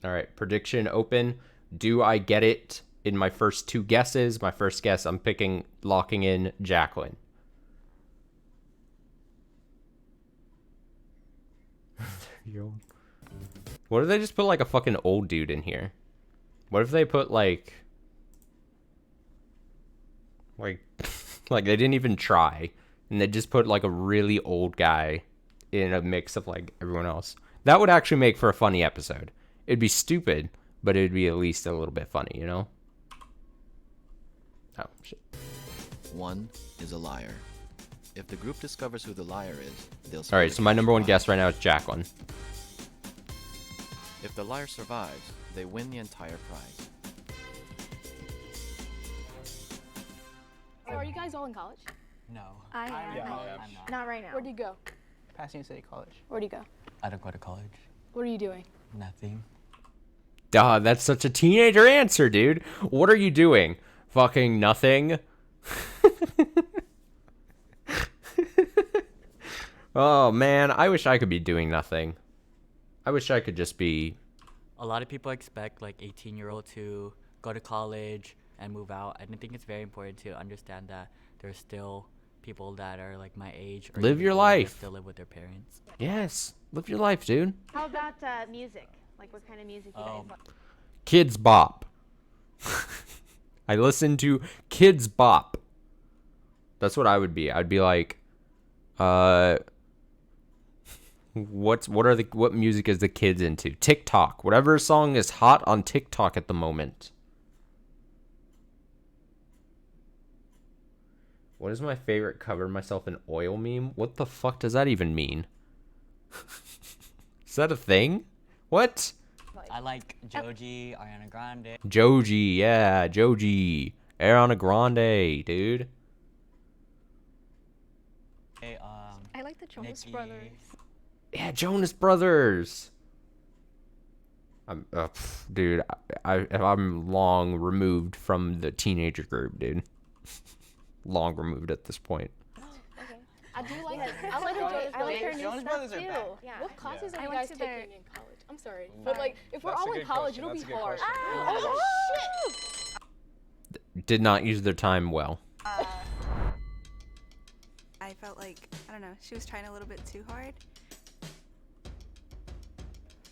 All right. Prediction open. Do I get it in my first two guesses? My first guess, I'm locking in Jacqueline. What if they just put like a fucking old dude in here? What if they put like like they didn't even try and they just put like a really old guy in a mix of like everyone else? That would actually make for a funny episode. It'd be stupid, but it'd be at least a little bit funny, you know? Oh, shit. One is a liar. If the group discovers who the liar is, they'll... Alright, so my number one guess right now is Jacqueline. If the liar survives, they win the entire prize. So are you guys all in college? No. I am. Yeah, I'm not. Not right now. Where'd you go? Pasadena City College. Where'd you go? I don't go to college. What are you doing? Nothing. Duh, that's such a teenager answer, dude. What are you doing? Fucking nothing? Oh, man. I wish I could be doing nothing. I wish I could just be... A lot of people expect like 18-year-old to go to college and move out. I think it's very important to understand that there's still people that are like my age or Live even your older that life. still live with their parents. Yes. Live your life, dude. How about music? Like what kind of music you guys like? Kids Bop. I listen to Kids Bop. That's what I would be. I'd be like, what music is the kids into? TikTok. Whatever song is hot on TikTok at the moment. What is my favorite cover myself in oil meme? What the fuck does that even mean? Is that a thing? What? I like Joji, Ariana Grande. Joji, yeah, Joji. Ariana Grande, dude. Hey, I like the Jonas Brothers. Yeah, Jonas Brothers. Dude, I'm long removed from the teenager group, dude. Long removed at this point. I do like I like the Jonas Brothers too. Yeah. What classes are you guys taking in college? I'm sorry, but like if we're all in college, it'll be hard. Oh shit! Did not use their time well. I felt like, I don't know, she was trying a little bit too hard.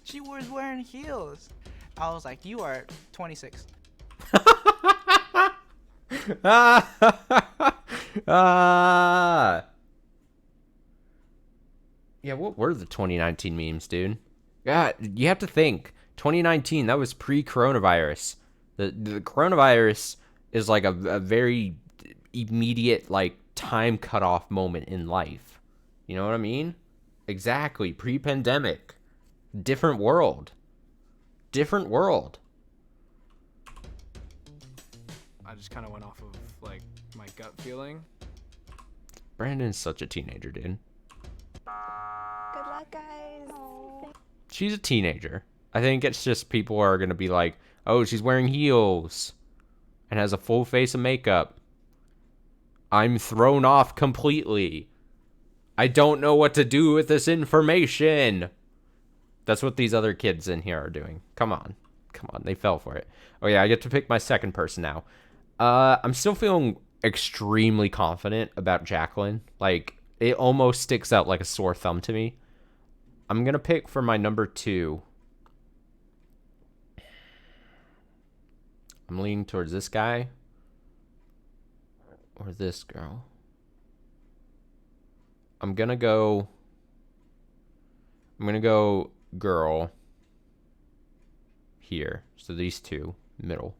She was wearing heels. I was like, you are 26. Yeah, what were the 2019 memes, dude? Yeah, you have to think. 2019, that was pre-coronavirus. The coronavirus is like a very immediate, like, time cutoff moment in life. You know what I mean? Exactly. Pre-pandemic. Different world. Different world. I just kind of went off of like my gut feeling. Brandon's such a teenager, dude. Good luck, guys. She's a teenager. I think it's just people are going to be like, oh, she's wearing heels and has a full face of makeup. I'm thrown off completely. I don't know what to do with this information. That's what these other kids in here are doing. Come on. Come on. They fell for it. Oh, yeah. I get to pick my second person now. I'm still feeling extremely confident about Jacqueline. Like, it almost sticks out like a sore thumb to me. I'm going to pick for my number 2. I'm leaning towards this guy. Or this girl. I'm going to go girl here. So these two, middle.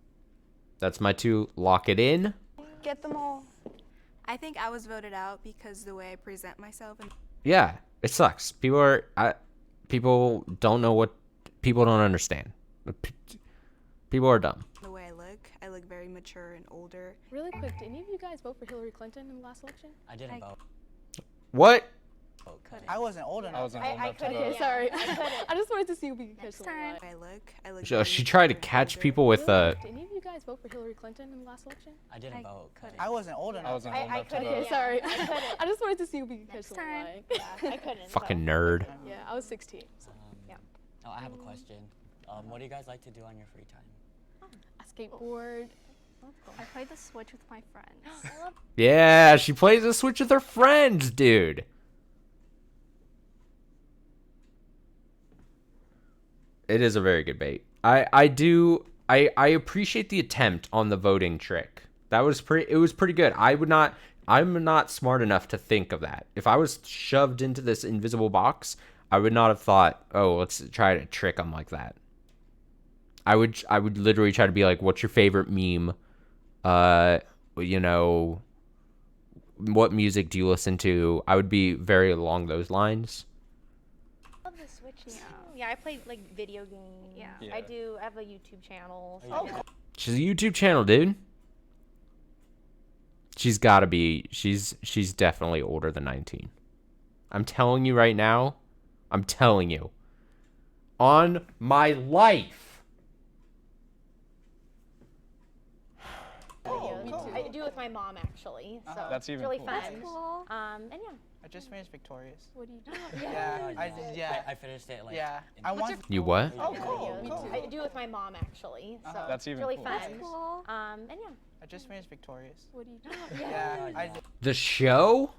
That's my 2. Lock it in. Get them all. I think I was voted out because the way I present myself. And Yeah, it sucks. People don't know what, people don't understand. People are dumb. the way I look very mature and older. Really quick, did any of you guys vote for Hillary Clinton in the last election? I didn't vote. What? I wasn't old enough. I couldn't. Okay, sorry. I just wanted to see if we could catch the lie. I look. She tried to catch people with Did any of you guys vote for Hillary Clinton in the last election? I didn't vote. I wasn't old enough. I couldn't. Okay, sorry. I just wanted to see if we could catch the lie. I couldn't. Fucking nerd. Yeah, I was 16. So. Yeah. Oh, I have a question. What do you guys like to do on your free time? A skateboard. I play the Switch with my friends. Yeah, she plays the Switch with her friends, dude. It is a very good bait. I appreciate the attempt on the voting trick. It was pretty good. I'm not smart enough to think of that. If I was shoved into this invisible box, I would not have thought, oh, let's try to trick them like that. I would literally try to be like, what's your favorite meme? You know, what music do you listen to? I would be very along those lines. I love the Switch now. Yeah, I play like video games. Yeah. I have a YouTube channel. So Oh, she's a YouTube channel, dude. She's gotta be. She's definitely older than 19. I'm telling you right now. I'm telling you. On my life. I do it with my mom actually. So That's even it's really cool. fun. That's cool. And yeah. I just finished Victorious. What do you do? I finished it like. Yeah. I want. You what? Oh, cool. I do it with my mom actually. So That's even it's really cool. fun. That's cool. And yeah. I just finished Victorious. What do you do? Yeah. The show?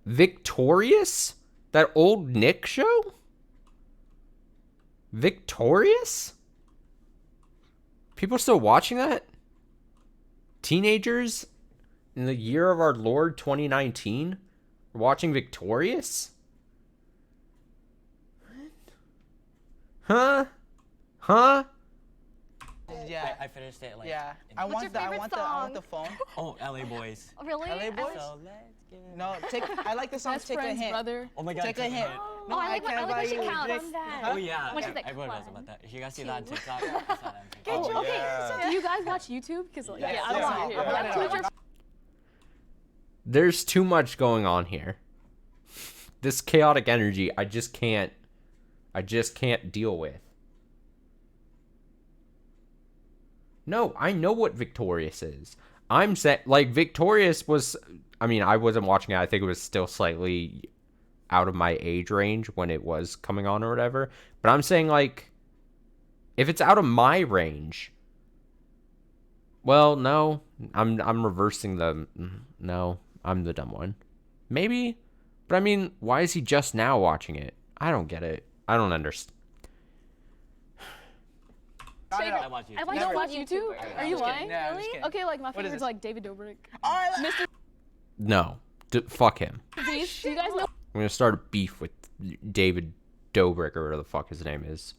Victorious? That old Nick show? Victorious? People still watching that? Teenagers in the year of our Lord 2019 watching Victorious? Huh? Yeah. I finished it like. Yeah. I want the phone. Oh, LA Boys. Really? LA Boys? So let's get. No, I like the song Best Take a friends, Hint. brother. Oh my God. Take a hint. No, I like can't what buy she you counts. this. Oh yeah. What is it? Everyone knows about that. If you guys see that on TikTok, I saw that on TikTok. Oh, Okay, yeah. so do you guys watch YouTube? Because like, Yes. I don't Yeah. want to Yeah. hear. Who's your There's too much going on here. This chaotic energy, I just can't deal with. No, I know what Victorious is. I'm saying, like, Victorious was, I mean, I wasn't watching it. I think it was still slightly out of my age range when it was coming on or whatever. But I'm saying, like, if it's out of my range, well, no, I'm reversing the, no, I'm the dumb one. Maybe, but I mean, why is he just now watching it? I don't get it. I don't understand. I watch YouTube. You don't watch YouTube? Are you lying? No, I'm just Really? kidding. Okay, like my What is favorite's this? like David Dobrik. Oh, No, fuck him. Beast. Do you guys know? I'm gonna start a beef with David Dobrik or whatever the fuck his name is.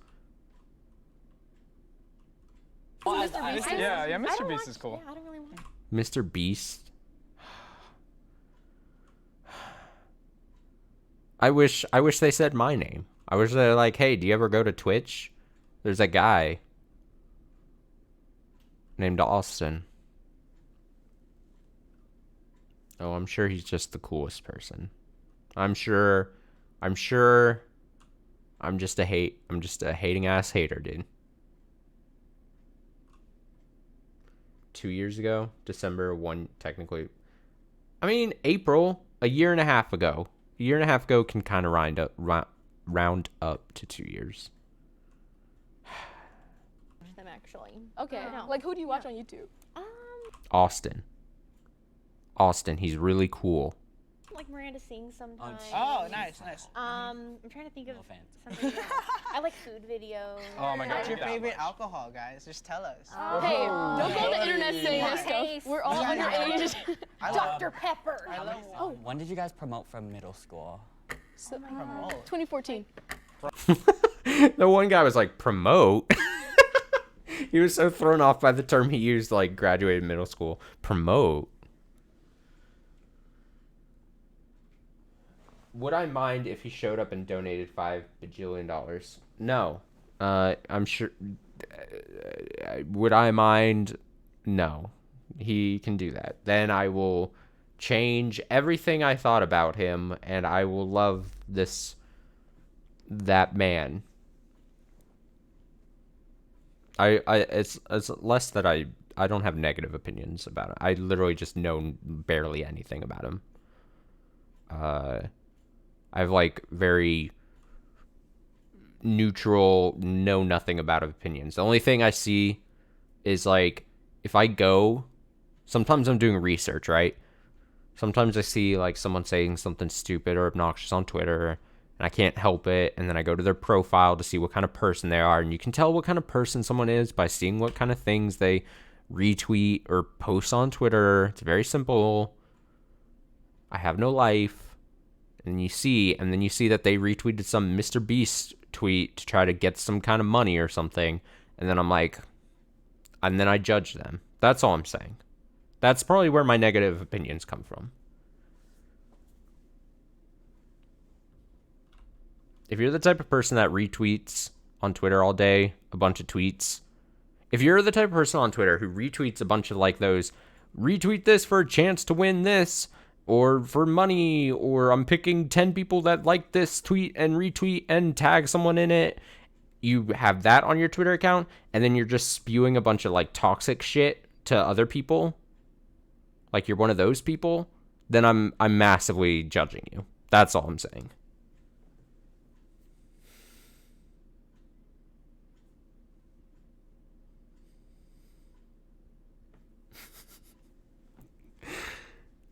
Yeah, Mr. Beast is cool. Yeah, I don't really want. Mr. Beast. I wish they said my name. I wish they're like, hey, do you ever go to Twitch? There's a guy named Austin. Oh, I'm sure he's just the coolest person. I'm just a hating ass hater, dude. 2 years ago, December 1, technically. I mean, April, a year and a half ago. A year and a half ago can kind of round up to 2 years. Them actually. Okay. Like, who do you watch on YouTube? Austin, he's really cool. Like Miranda sings sometimes. Oh, nice. I'm trying to think of something else. I like food videos. Oh my God. What's your favorite alcohol, guys? Just tell us. Hey, don't go on the internet saying this stuff. We're all underage. Dr. Pepper. When did you guys promote from middle school? 2014. The one guy was like, promote? He was so thrown off by the term he used, like, graduated middle school. Promote? Would I mind if he showed up and donated $5 bajillion? No. I'm sure... would I mind? No. He can do that. Then I will change everything I thought about him, and I will love that man. It's less that I don't have negative opinions about him. I literally just know barely anything about him. I have like very neutral, know nothing about opinions. The only thing I see is like if I go, sometimes I'm doing research, right? Sometimes I see like someone saying something stupid or obnoxious on Twitter, and I can't help it, and then I go to their profile to see what kind of person they are, and you can tell what kind of person someone is by seeing what kind of things they retweet or post on Twitter. It's very simple. I have no life. And then you see that they retweeted some Mr. Beast tweet to try to get some kind of money or something, and then I'm like, and then I judge them. That's all I'm saying. That's probably where my negative opinions come from. If you're the type of person that retweets on Twitter all day, a bunch of tweets, if you're the type of person on Twitter who retweets a bunch of like those, retweet this for a chance to win this, or for money, or I'm picking 10 people that like this tweet and retweet and tag someone in it, you have that on your Twitter account, and then you're just spewing a bunch of like toxic shit to other people, like you're one of those people, then I'm massively judging you. That's all I'm saying.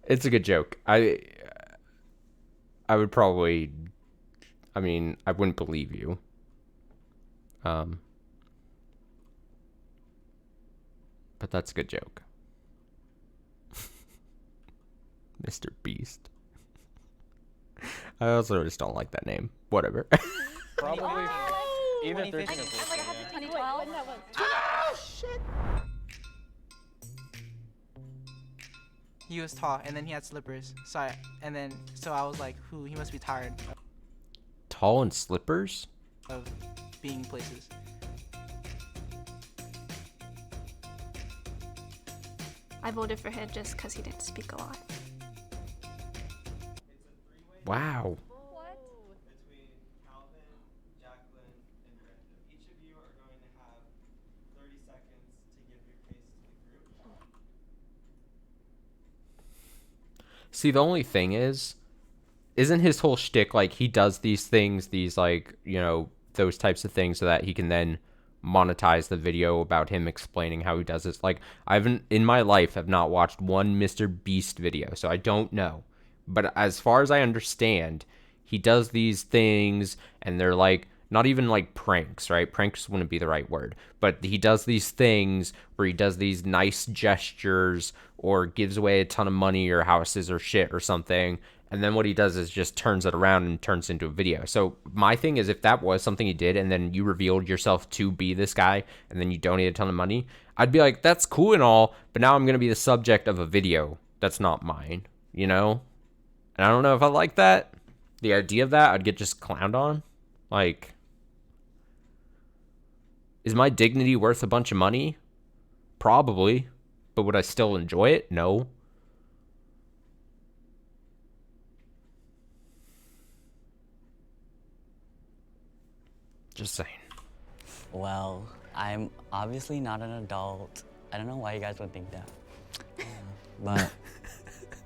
It's a good joke. I would probably, I mean, I wouldn't believe you. But that's a good joke. Mr. Beast. I also just don't like that name. Whatever. Probably either 13 or 14. 2012. Oh, shit! He was tall, and then he had slippers. So I was like, he must be tired Tall and slippers? of being places. I voted for him just because he didn't speak a lot. Wow. Between Calvin, Jacqueline, and Brandon. Each of you are going to have 30 seconds to give your case to the group. See, the only thing isn't his whole shtick like he does these things, these like, you know, those types of things so that he can then monetize the video about him explaining how he does this? Like, in my life, have not watched one Mr. Beast video, so I don't know. But as far as I understand, he does these things, and they're like, not even like pranks, right? Pranks wouldn't be the right word. But he does these things where he does these nice gestures or gives away a ton of money or houses or shit or something. And then what he does is just turns it around and turns it into a video. So my thing is, if that was something he did and then you revealed yourself to be this guy and then you donate a ton of money, I'd be like, that's cool and all, but now I'm going to be the subject of a video that's not mine, you know? And I don't know if I like that. The idea of that, I'd get just clowned on. Like, is my dignity worth a bunch of money? Probably. But would I still enjoy it? No. Just saying. Well, I'm obviously not an adult. I don't know why you guys would think that. But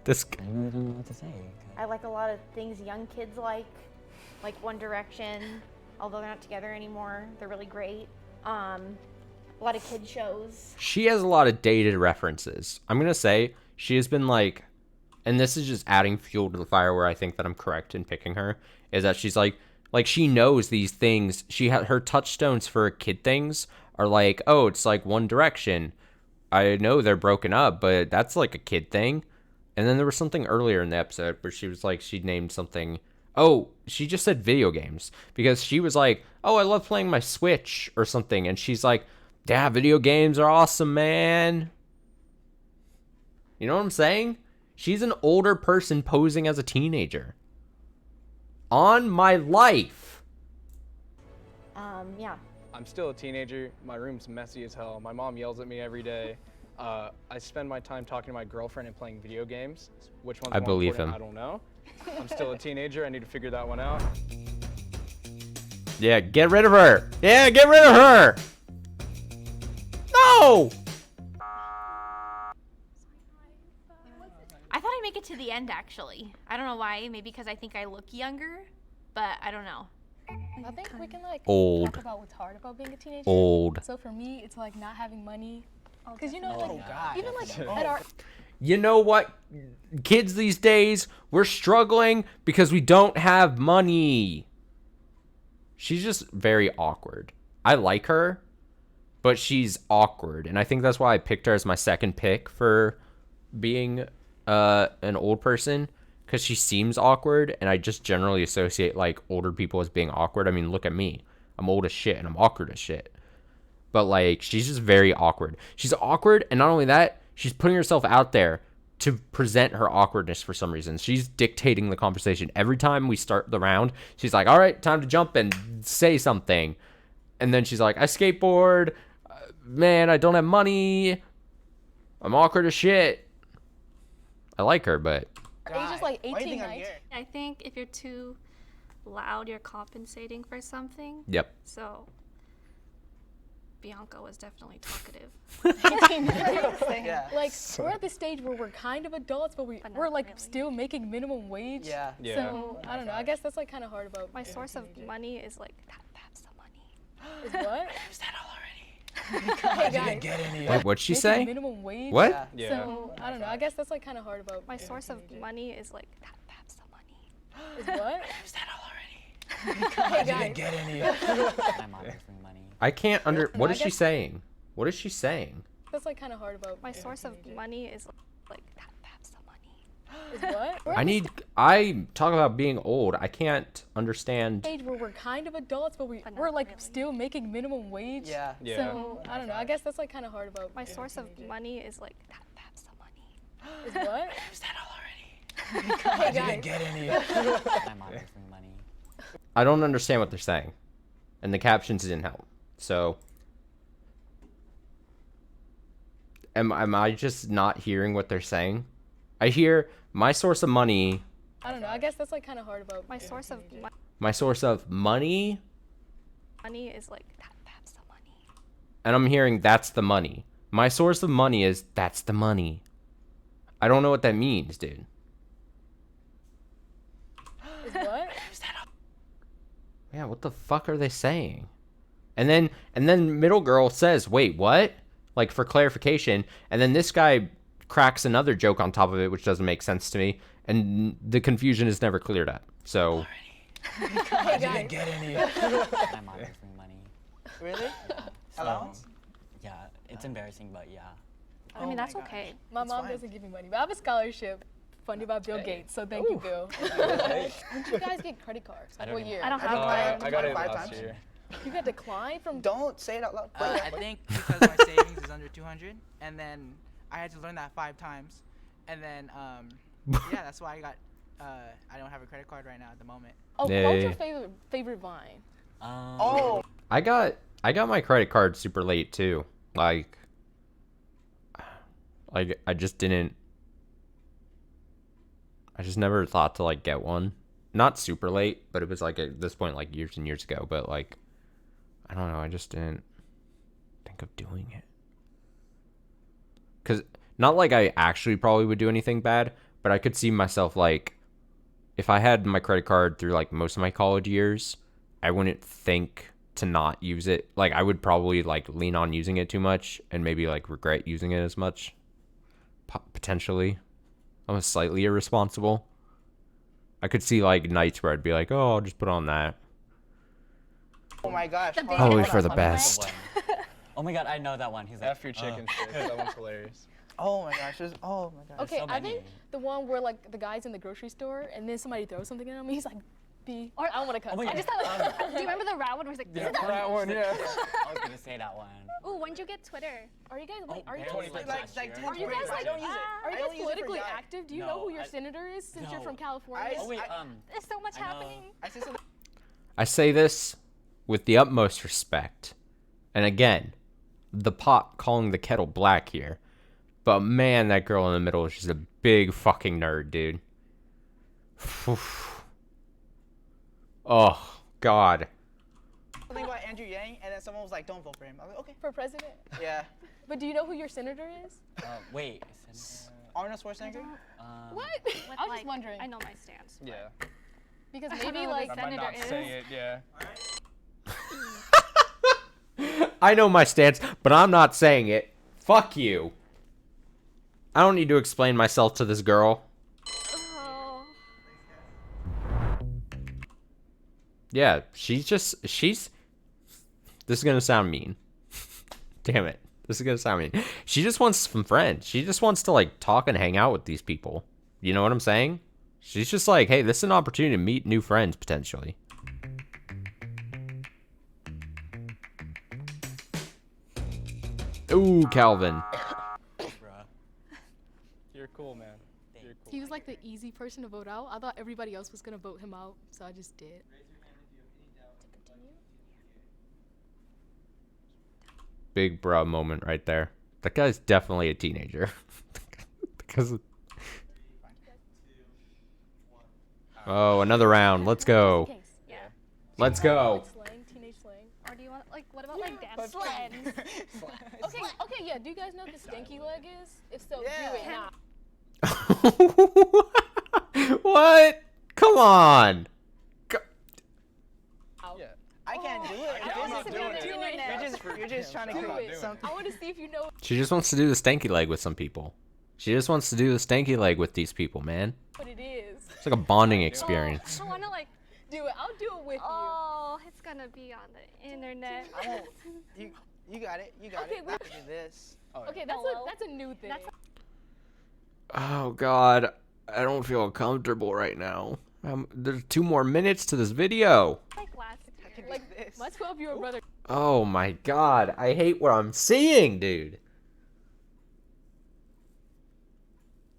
this. I don't know what to say. I like a lot of things young kids like One Direction, although they're not together anymore. They're really great. A lot of kid shows. She has a lot of dated references. I'm gonna say she has been like, and this is just adding fuel to the fire where I think that I'm correct in picking her, is that she's like she knows these things. She had her touchstones for kid things are like, oh, it's like One Direction. I know they're broken up, but that's like a kid thing. And then there was something earlier in the episode where she was like, she named something. Oh, she just said video games because she was like, oh, I love playing my Switch or something. And she's like, yeah, video games are awesome, man. You know what I'm saying? She's an older person posing as a teenager. On my life. Yeah. I'm still a teenager. My room's messy as hell. My mom yells at me every day. I spend my time talking to my girlfriend and playing video games. Which one's I more believe important, him. I don't know. I'm still a teenager. I need to figure that one out. Yeah, get rid of her. Yeah, get rid of her. No! I thought I'd make it to the end, actually. I don't know why. Maybe because I think I look younger, but I don't know. I think we can like Old. talk about what's hard about being a teenager. Old. So for me, it's like not having money, because you know, Oh, like God. even like at our You know what? Kids these days, we're struggling because we don't have money. She's just very awkward. I like her, but she's awkward. And I think that's why I picked her as my second pick for being an old person, because she seems awkward, and I just generally associate like older people as being awkward. I mean, look at me. I'm old as shit and I'm awkward as shit. But like, she's just very awkward. She's awkward, and not only that, she's putting herself out there to present her awkwardness for some reason. She's dictating the conversation. Every time we start the round, she's like, all right, time to jump and say something. And then she's like, I skateboard. Man, I don't have money. I'm awkward as shit. I like her, but... age is like 18, 19. I think if you're too loud, you're compensating for something. Yep. So Bianca was definitely talkative. Yeah. Like we're at the stage where we're kind of adults, but we're like still making minimum wage. Yeah. So I don't know. I guess that's like kind of hard about. My source of money is like that's the money. Is what? There's that already. I didn't get any. Wait, what'd she Making say? minimum wage. What? Yeah. So I don't know. I guess that's like kind of hard about. My source of money is like that's the money. Is what? There's that already. I didn't get any. I'm obviously money. I can't under... No, What I is she guess- saying? What is she saying? That's like kind of hard about. My source of money is like that's the money. Is what? We're at I the need... I talk about being old. I can't understand... stage where we're kind of adults, but we're like still making minimum wage. Yeah. So I don't know. I guess that's like kind of hard about. My source of money is like that's the money. Is what? There's that already. I didn't get any. I'm obviously money. I don't understand what they're saying. And the captions didn't help. So... Am I just not hearing what they're saying? I hear my source of money... I don't know. I guess that's like kind of hard about. My source of My source of money... money is like that's the money. And I'm hearing that's the money. My source of money is that's the money. I don't know what that means, dude. Is what? Yeah, what the fuck are they saying? And then middle girl says, "Wait, what?" Like for clarification, and then this guy cracks another joke on top of it, which doesn't make sense to me, and the confusion is never cleared up. So I didn't get any. I'm obviously money. Really? Allowance? Yeah, it's embarrassing, but yeah. I mean, that's okay. My mom doesn't give me money, but I have a scholarship funded by Bill Gates, so thank you, Bill. When did you guys get credit cards? Like, what year? I don't have I got it 5 last times. year. You got declined from. Don't say it out loud. I think because my savings is under 200, and then I had to learn that 5 times, and then yeah, that's why I got. I don't have a credit card right now at the moment. Oh, Yeah. what was your favorite Vine? Oh. I got my credit card super late too. Like I just didn't. I just never thought to like get one. Not super late, but it was like at this point like years and years ago. But like I don't know. I just didn't think of doing it. Because not like I actually probably would do anything bad, but I could see myself like, if I had my credit card through like most of my college years, I wouldn't think to not use it. Like I would probably like lean on using it too much and maybe like regret using it as much. Potentially. I'm slightly irresponsible. I could see like nights where I'd be like, oh, I'll just put on that. Oh my gosh. Probably for the best. Oh my god, I know that one. He's like, F your chicken sticks. That one's hilarious. Oh my gosh. Oh my gosh. Okay, I think the one where like the guy's in the grocery store and then somebody throws something at him. He's like, B. Or I don't want to cuss. I just have do you remember the rat one where he's like, yeah, that one, yeah. I was gonna say that one. Ooh, when'd you get Twitter? Are you guys are you barely, guys like are you guys like don't use it. are you I don't guys use it for politically that. active? Do you know who your senator is since you're from California? There's so much happening. I say this with the utmost respect. And again, the pot calling the kettle black here. But man, that girl in the middle is just a big fucking nerd, dude. Oh, God. Something about Andrew Yang, and then someone was like, don't vote for him. I was like, okay. For president? Yeah. But do you know who your senator is? Wait. Arnold Schwarzenegger? What? I was just wondering. I know my stance. Yeah. Because I don't maybe know like who the senator is. Say it, yeah. I know my stance, but I'm not saying it. Fuck you. I don't need to explain myself to this girl. Yeah, she's... This is gonna sound mean. Damn it. This is gonna sound mean. She just wants some friends. She just wants to, like, talk and hang out with these people. You know what I'm saying? She's just like, hey, this is an opportunity to meet new friends, potentially. Ooh, Calvin. You're cool, man. You're cool. he was like the easy person to vote out. I thought everybody else was gonna vote him out, so I just did. Big bruh moment right there. That guy's definitely a teenager. Because oh, another round. Let's go. Yeah. Let's go. Teenage slang. Or do you want like what about like dance sleds? Okay, yeah. Do you guys know what the stinky leg is? If so, do it now. What? Come on. I can't do it. I'm not doing it. You're just trying to create something. I want to see if you know. She just wants to do the stanky leg with some people. She just wants to do the stanky leg with these people, man. What it is. It's like a bonding experience. I wanna like do it. I'll do it with you. Oh, it's gonna be on the internet. I won't. You got it. You got it. I can do this. Okay, that's a new thing. Oh, God. I don't feel comfortable right now. There's 2 more minutes to this video. Like my 12-year-old brother. Oh, my God. I hate what I'm seeing, dude.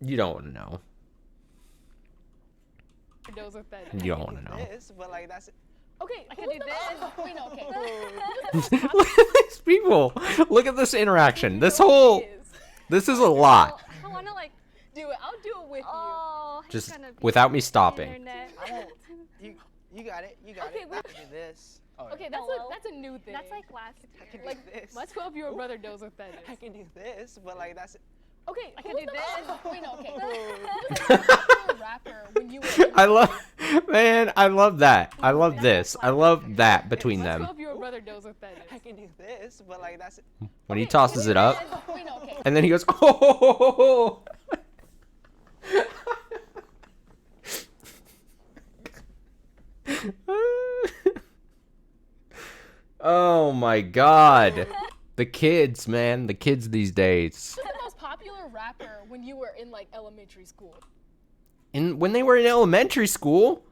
You don't want to know. You don't want to know. This, but like that's. Okay, I can do this. Wait, no, okay. Look at these people. Look at this interaction. This whole... This is a lot. I wanna like do it. I'll do it with you. Just without me stopping. I won't. You got it. You got it. I can do this. Okay, that's a new thing. That's like last year. I can do like this. my 12-year-old brother knows what that is. I can do this, but like that's. Okay, I can do this. Wait, no, okay. Rapper when you were I love that. I love this. I love that between them. My 12-year-old brother knows what that is. I can do this, but like that's. When he tosses it up, and then he goes, oh. Oh my God. The kids, man. The kids these days. Who's the most popular rapper when you were in like elementary school? When they were in elementary school?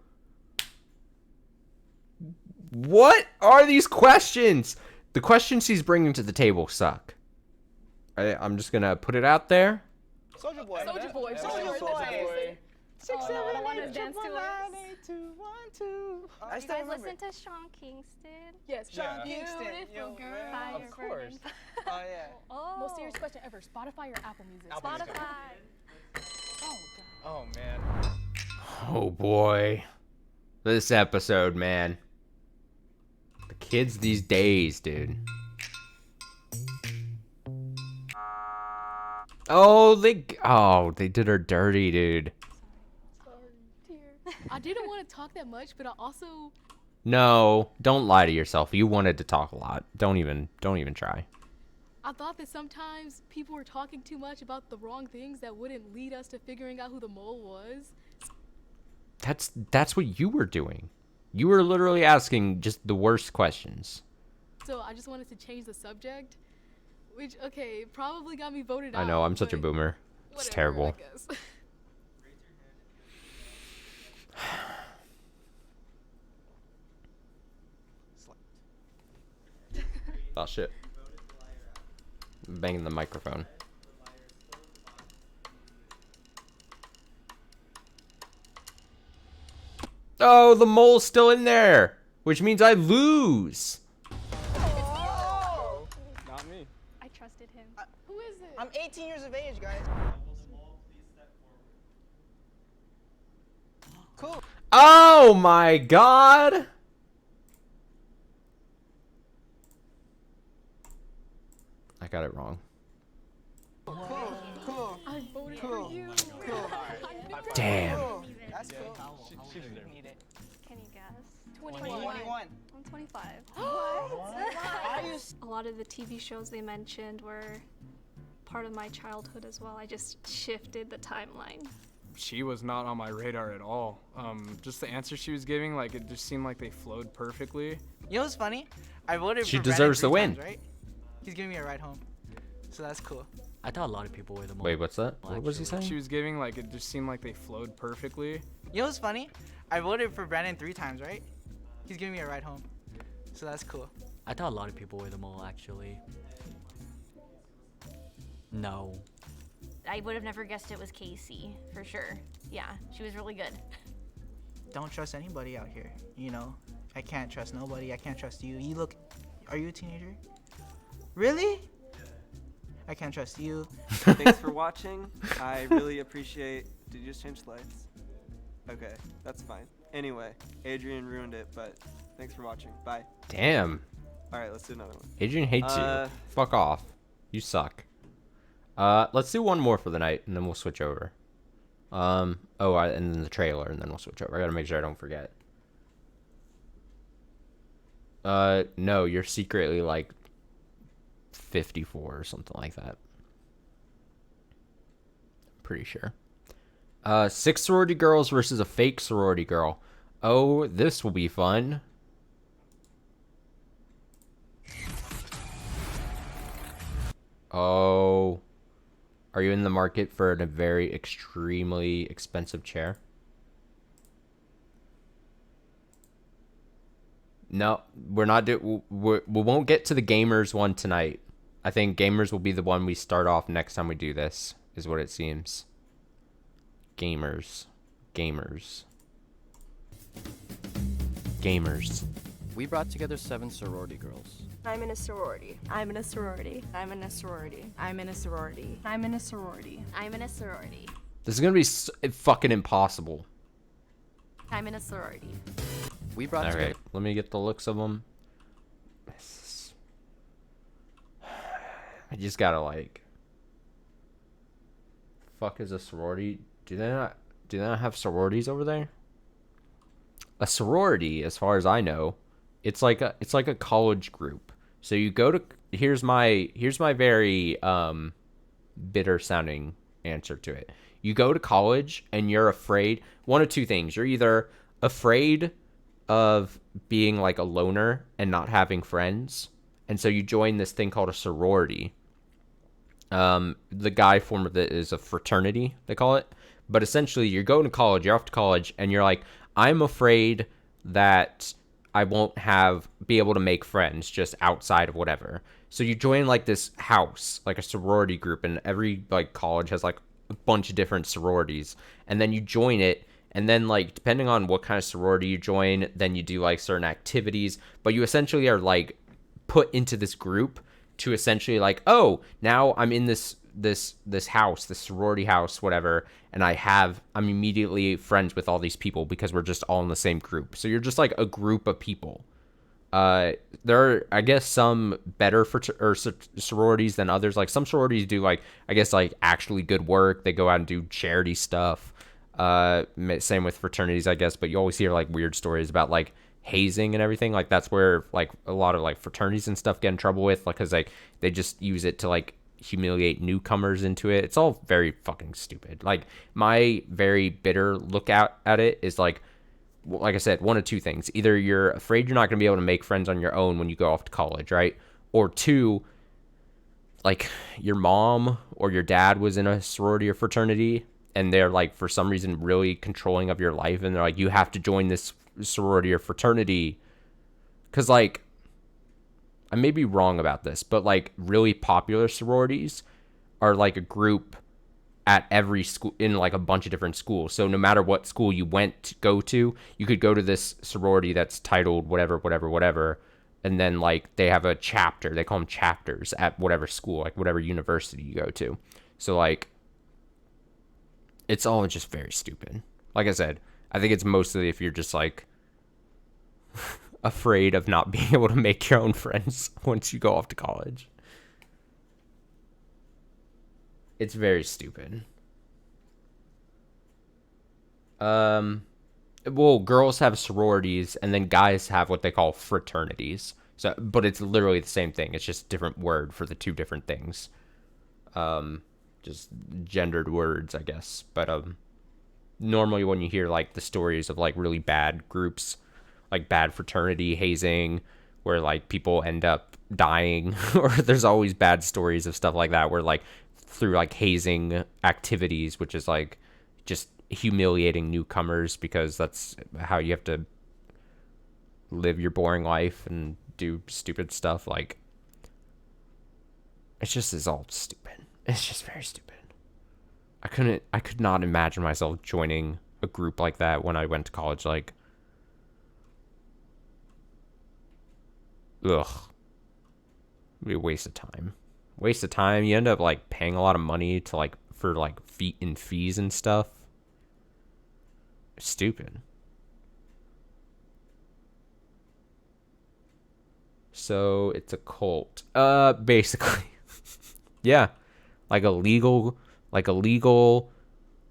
What are these questions? The questions he's bringing to the table suck. I'm just gonna put it out there. Soulja Boy. Soulja Boy. Soulja Boy. 6, 7, 8, dance to 2, 1, 2. You guys listen to Sean Kingston? Yes, Sean Kingston. Beautiful girl. Of course. Oh yeah. Oh. Most serious question ever: Spotify or Apple Music? Spotify. Oh man. Oh boy. This episode, man. Kids these days, dude. Oh, they did her dirty, dude. I didn't want to talk that much, but I also... No, don't lie to yourself. You wanted to talk a lot. Don't even try. I thought that sometimes people were talking too much about the wrong things that wouldn't lead us to figuring out who the mole was. That's what you were doing. You were literally asking just the worst questions. So I just wanted to change the subject, which, okay, probably got me voted out. I know, I'm such a boomer. It's terrible. I guess. Oh shit. Banging the microphone. Oh, the mole's still in there, which means I lose. Not me. I trusted him. Who is it? I'm 18 years of age, guys. Cool. Oh my god. I got it wrong. Cool. I voted for you. Damn. That's cool. Can you guess? 21. I'm 25. What? A lot of the TV shows they mentioned were part of my childhood as well. I just shifted the timeline. She was not on my radar at all. Just the answers she was giving, like, it just seemed like they flowed perfectly. You know what's funny? I voted She for deserves the Brandon win. 3 times, right? He's giving me a ride home. So that's cool. I thought a lot of people were the mole. Wait, what's that? What was he saying? She was giving, like, it just seemed like they flowed perfectly. You know what's funny? I voted for Brandon 3 times, right? He's giving me a ride home. So that's cool. I thought a lot of people were the mole, actually. No. I would have never guessed it was Casey, for sure. Yeah, she was really good. Don't trust anybody out here. You know, I can't trust nobody. I can't trust you. Are you a teenager? Really? I can't trust you. Thanks for watching. I really appreciate... Did you just change lights? Okay, that's fine. Anyway, Adrian ruined it, but thanks for watching. Bye. Damn. Alright, let's do another one. Adrian hates you. Fuck off. You suck. Let's do one more for the night, and then we'll switch over. And then the trailer, and then we'll switch over. I gotta make sure I don't forget. No, you're secretly, like, 54 or something like that. Pretty sure. 6 sorority girls versus a fake sorority girl. Oh, this will be fun. Oh. Are you in the market for a very extremely expensive chair? No, we're not we won't get to the gamers one tonight. I think gamers will be the one we start off next time we do this, is what it seems. Gamers. We brought together 7 sorority girls. I'm in a sorority. I'm in a sorority. I'm in a sorority. I'm in a sorority. I'm in a sorority. I'm in a sorority. This is gonna be fucking impossible. I'm in a sorority. We brought together. Alright, let me get the looks of them. I just gotta, like... Fuck is a sorority? Do they not have sororities over there? A sorority, as far as I know, it's like a college group. So you go to... Here's my very bitter sounding answer to it. You go to college and you're afraid... One of two things. You're either afraid of being like a loner and not having friends, and so you join this thing called a sorority. The guy form of it is a fraternity, they call it. But essentially, you're going to college, you're off to college, and you're like, I'm afraid that I won't be able to make friends just outside of whatever. So you join like this house, like a sorority group, and every like college has like a bunch of different sororities, and then you join it. And then, like, depending on what kind of sorority you join, then you do, like, certain activities. But you essentially are, like, put into this group to essentially, like, oh, now I'm in this house, this sorority house, whatever. And I'm immediately friends with all these people because we're just all in the same group. So you're just, like, a group of people. There are, I guess, some better sororities than others. Like some sororities do, like, I guess, like actually good work. They go out and do charity stuff. Same with fraternities, I guess. But you always hear like weird stories about like hazing and everything. Like that's where like a lot of like fraternities and stuff get in trouble with, like, because like they just use it to like humiliate newcomers into it. It's all very fucking stupid. Like my very bitter look out at it is like I said, one of two things. Either you're afraid you're not going to be able to make friends on your own when you go off to college, right? Or two, like your mom or your dad was in a sorority or fraternity and they're like, for some reason, really controlling of your life. And they're like, you have to join this sorority or fraternity. Because like, I may be wrong about this, but like really popular sororities are like a group at every school in like a bunch of different schools. So no matter what school you went to go to, you could go to this sorority that's titled whatever. And then like they have a chapter, they call them chapters at whatever school, like whatever university you go to. So like, it's all just very stupid. Like I said, I think it's mostly if you're just like afraid of not being able to make your own friends once you go off to college. It's very stupid. Well, girls have sororities and then guys have what they call fraternities. So, but it's literally the same thing. It's just a different word for the two different things. Just gendered words, I guess. But normally when you hear like the stories of like really bad groups, like bad fraternity hazing, where like people end up dying, or there's always bad stories of stuff like that where like through like hazing activities, which is like just humiliating newcomers because that's how you have to live your boring life and do stupid stuff. Like it's just is all stupid. It's just very stupid. I could not imagine myself joining a group like that when I went to college. Like, ugh, it'd be a waste of time. Waste of time. You end up like paying a lot of money to like for like fees and stuff. Stupid. So it's a cult. Basically. Yeah. Like a legal,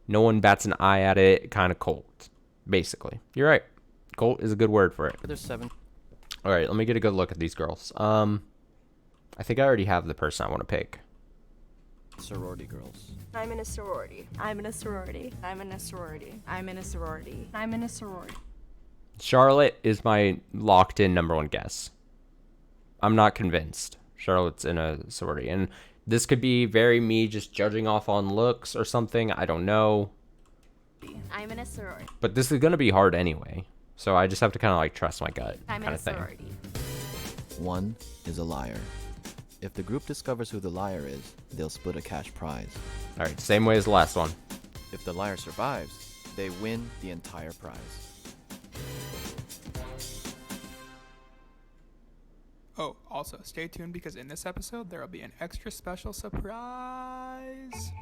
no one bats an eye at it kind of cult. Basically. You're right. Cult is a good word for it. There's 7. All right, let me get a good look at these girls. I think I already have the person I want to pick. Sorority girls. I'm in a sorority. I'm in a sorority. I'm in a sorority. I'm in a sorority. I'm in a sorority. Charlotte is my locked-in number one guess. I'm not convinced Charlotte's in a sorority. And this could be very me just judging off on looks or something. I don't know. I'm in a sorority. But this is going to be hard anyway. So I just have to kind of like trust my gut I'm kind in of a thing. sorority. 1 is a liar. If the group discovers who the liar is, they'll split a cash prize. All right, same way as the last one. If the liar survives, they win the entire prize. Oh, also, stay tuned because in this episode, there will be an extra special surprise.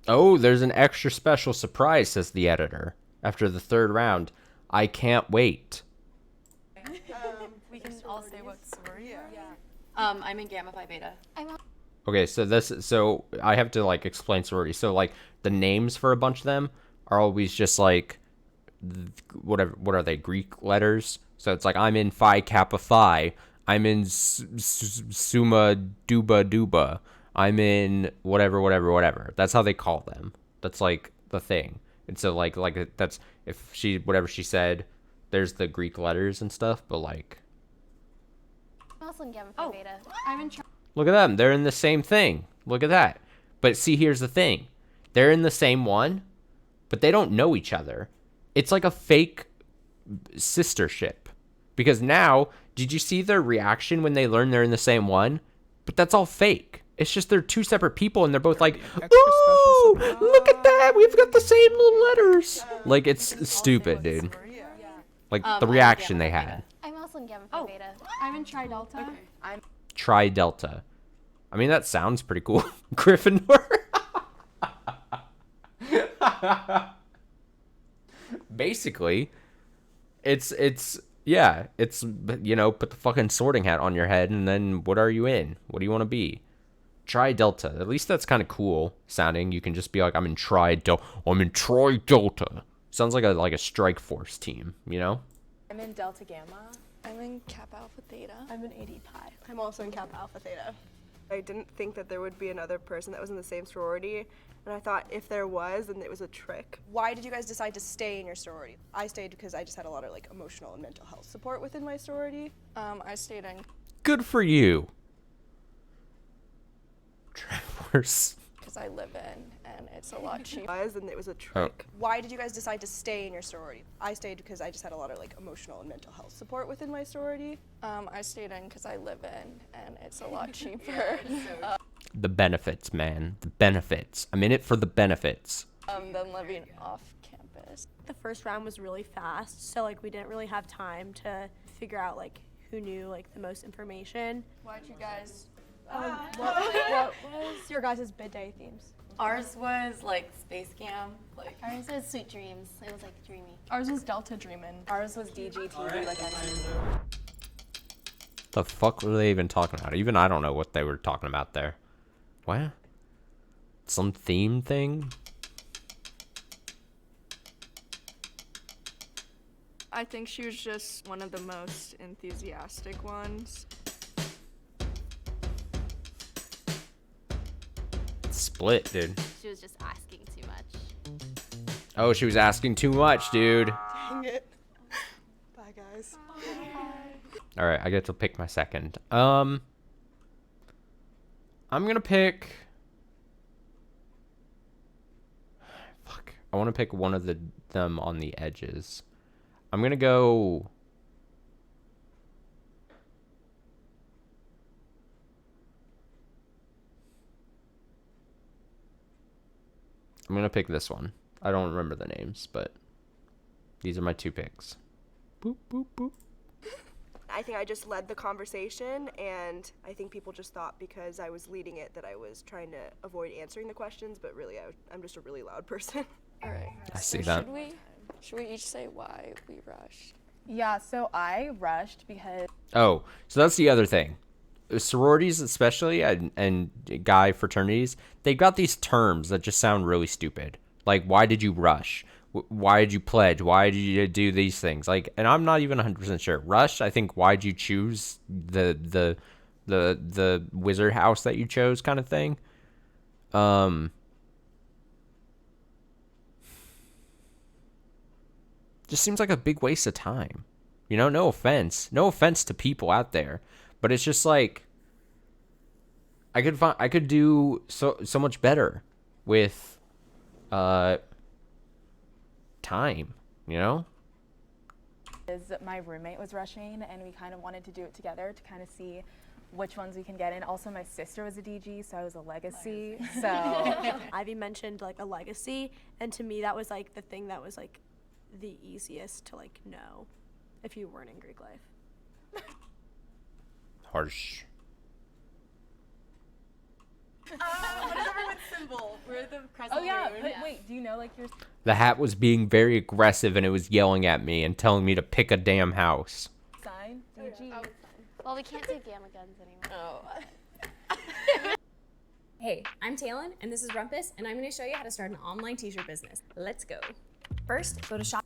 Oh, there's an extra special surprise, says the editor. After the 3rd round. I can't wait. We can all say what sorority. I'm in Gamma Phi Beta. Okay, so I have to like explain sorority. So like the names for a bunch of them are always just like what are they, Greek letters? So it's like I'm in Phi Kappa Phi. I'm in Summa Duba Duba. I'm in whatever. That's how they call them. That's like the thing. And so like that's if she whatever she said, there's the Greek letters and stuff, but like I'm also in Gamma Phi Beta. I'm in. look at them. They're in the same thing. Look at that. But see, here's the thing. They're in the same one, but they don't know each other. It's like a fake sistership. Because now, did you see their reaction when they learn they're in the same one? But that's all fake. It's just they're two separate people and they're both like, ooh, look at that. We've got the same little letters. Like, it's stupid, dude. Like, the reaction they had. I'm also in Gamma Phi Beta. I'm in Tri Delta. Okay. I'm. Tri Delta. I mean, that sounds pretty cool. Gryffindor. Basically, it's Yeah, it's, you know, put the fucking sorting hat on your head, and then what are you in? What do you want to be? Tri Delta. At least that's kind of cool sounding. You can just be like, I'm in Tri Delta. Sounds like a strike force team, you know? I'm in Delta Gamma. I'm in Kappa Alpha Theta. I'm in AD Pi. I'm also in Kappa Alpha Theta. I didn't think that there would be another person that was in the same sorority, and I thought if there was, then it was a trick. Why did you guys decide to stay in your sorority? I stayed because I just had a lot of like emotional and mental health support within my sorority. I stayed in Good for you. Travelers. because I live in, and it's a lot cheaper. And it was a trick. Why did you guys decide to stay in your sorority? I stayed because I just had a lot of like emotional and mental health support within my sorority. I stayed in because I live in, and it's a lot cheaper. The benefits, man. The benefits. I'm in it for the benefits. Than living off campus. The first round was really fast, so like we didn't really have time to figure out like who knew like the most information. Why'd you guys? What was your guys' bid day themes? Ours was like space cam. Like Ours was Sweet Dreams. It was like dreamy. Ours was Delta Dreamin'. Ours was DGTV, like The fuck were they even talking about? Even I don't know what they were talking about there. What? Some theme thing? I think she was just one of the most enthusiastic ones. Split, dude. She was just asking too much. Oh, she was asking too much, dude. Dang it. Bye, guys. All right, I get to pick my second. I'm gonna pick. Fuck. I want to pick one of them on the edges. I'm gonna go. I'm gonna pick this one. I don't remember the names, but these are my two picks. Boop, boop, boop. I think I just led the conversation, and I think people just thought because I was leading it that I was trying to avoid answering the questions, but really I'm just a really loud person. All right. I see that. Should we each say why we rushed? Yeah, so I rushed because Oh, so that's the other thing. Sororities especially, and guy fraternities, they've got these terms that just sound really stupid. Like, why did you rush? Why did you pledge? Why did you do these things? Like, and I'm not even 100% sure. Rush, I think, why'd you choose the wizard house that you chose kind of thing? Just seems like a big waste of time. You know, no offense. No offense to people out there. But it's just like I could do so much better with time, you know? my roommate was rushing, and we kind of wanted to do it together to kind of see which ones we can get in. Also, my sister was a DG, so I was a legacy. So Ivy mentioned like a legacy, and to me that was like the thing that was like the easiest to like know if you weren't in Greek life. Harsh. What is everyone's symbol? We're the crescent moon. But wait, do you know like your... The hat was being very aggressive, and it was yelling at me and telling me to pick a damn house. Sign? DG. Oh, well, we can't do gamma guns anymore. Oh. Hey, I'm Talon, and this is Rumpus, and I'm going to show you how to start an online t-shirt business. Let's go. First, go to shop.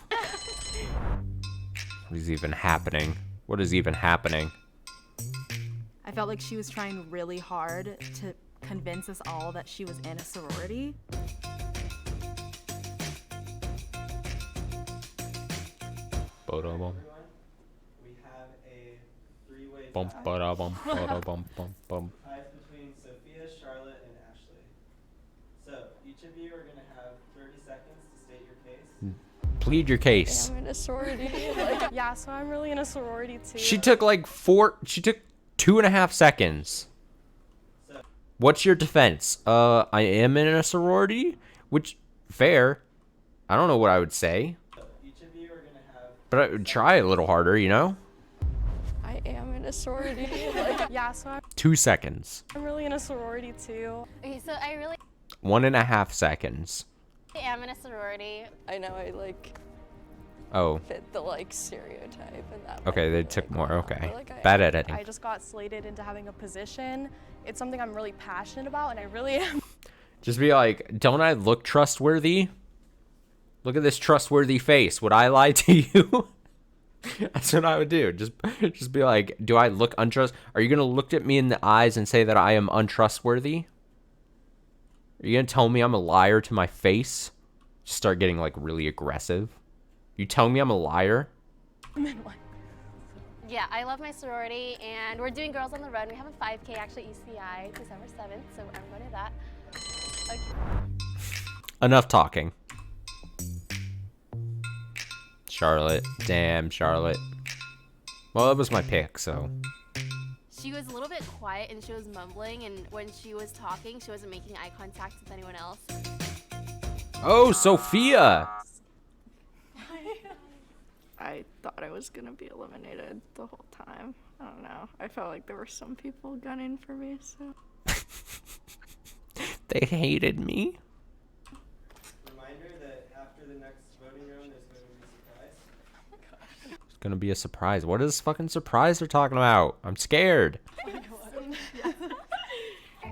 What is even happening? What is even happening? I felt like she was trying really hard to convince us all that she was in a sorority. Ba-da-bum. We have a three-way Bum, tie. ba-da-bum, ba-da-bum, bum, bum. Ties between Sophia, Charlotte, and Ashley. So each of you are going to have 30 seconds to state your case. Plead your case. I'm in a sorority. Yeah, so I'm really in a sorority too. She took like 2.5 seconds. What's your defense? I am in a sorority, which fair. I don't know what I would say, Each of you are going to have... but I would try a little harder, you know? I am in a sorority. Yeah, so 2 seconds. I'm really in a sorority too. Okay, so I really 1.5 seconds. am in a sorority. I know, I like... Oh. fit the like stereotype and that. Okay, they took more. Okay. Like, Bad editing. I just got slated into having a position. It's something I'm really passionate about, and I really am. Just be like, don't I look trustworthy? Look at this trustworthy face. Would I lie to you? That's what I would do. Just be like, do I look Are you gonna look at me in the eyes and say that I am untrustworthy? Are you gonna tell me I'm a liar to my face? Just start getting like really aggressive. You telling me I'm a liar? Yeah, I love my sorority, and we're doing Girls on the Run. We have a 5K actually ECI December 7th, so I'm going to that. Okay. Enough talking. Charlotte. Damn, Charlotte. Well, that was my pick, so. She was a little bit quiet and she was mumbling, and when she was talking, she wasn't making eye contact with anyone else. Oh, Sophia! I thought I was gonna be eliminated the whole time. I don't know. I felt like there were some people gunning for me, so. They hated me. Reminder that after the next voting round, there's going to be a surprise. It's gonna be a surprise. What is fucking surprise they're talking about? I'm scared.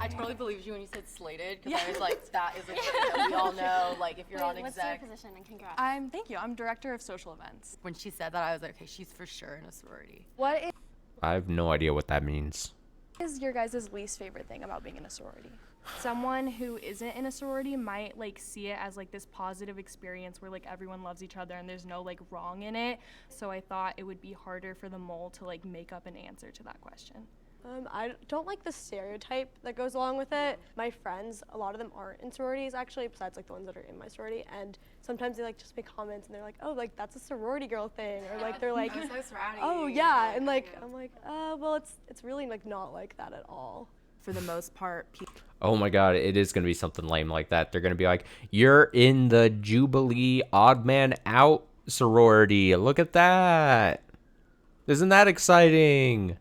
I totally believed you when you said slated, because I was like, that is a thing that we all know, like if you're on exec. What's your position, and congrats. Thank you. I'm director of social events. When she said that, I was like, okay, she's for sure in a sorority. What I have no idea what that means. is your guys' least favorite thing about being in a sorority? Someone who isn't in a sorority might like see it as like this positive experience where like everyone loves each other and there's no like wrong in it. So I thought it would be harder for the mole to like make up an answer to that question. I don't like the stereotype that goes along with it. My friends, a lot of them aren't in sororities actually, besides like the ones that are in my sorority, and sometimes they like just make comments and they're like, oh, like that's a sorority girl thing, or like they're like, oh yeah, and like I'm like, well it's really like not like that at all. For the most part, Oh my god, it is gonna be something lame like that. They're gonna be like, you're in the Jubilee Odd Man Out sorority. Look at that. Isn't that exciting?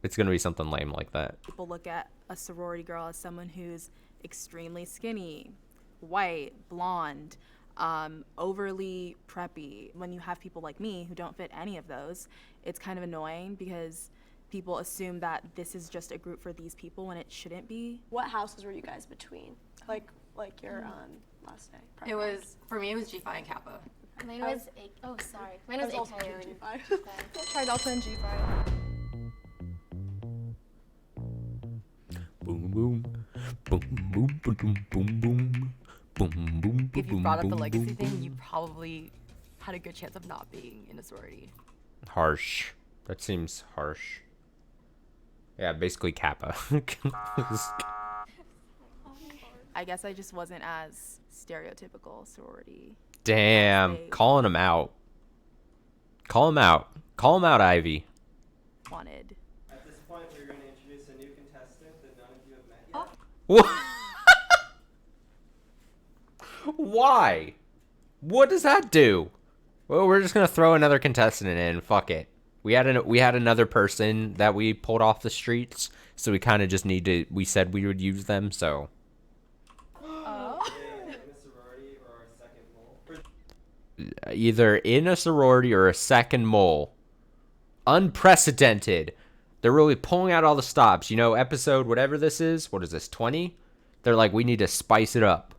It's gonna be something lame like that. people look at a sorority girl as someone who's extremely skinny, white, blonde, overly preppy. When you have people like me who don't fit any of those, it's kind of annoying because people assume that this is just a group for these people when it shouldn't be. What houses were you guys between? Like your last day? It was, for me, it was G5 and Kappa. Mine was, oh sorry, mine was also Italian. G5. Try Delta and G5. Boom boom. Boom boom boom boom boom boom. Boom boom. If you brought up the legacy thing, you probably had a good chance of not being in a sorority. Harsh. That seems harsh. Yeah, basically Kappa. I guess I just wasn't as stereotypical sorority. Damn, calling him out. Call him out. Call him out, Ivy. Wanted. At this point, we're going to introduce a new contestant that none of you have met yet. What? Why? What does that do? Well, we're just gonna throw another contestant in. Fuck it. We had another person that we pulled off the streets, so we kind of just need to. We said we would use them, so. Either in a sorority or a second mole. Unprecedented. They're really pulling out all the stops. You know, episode whatever this is. What is this, 20? They're like, we need to spice it up.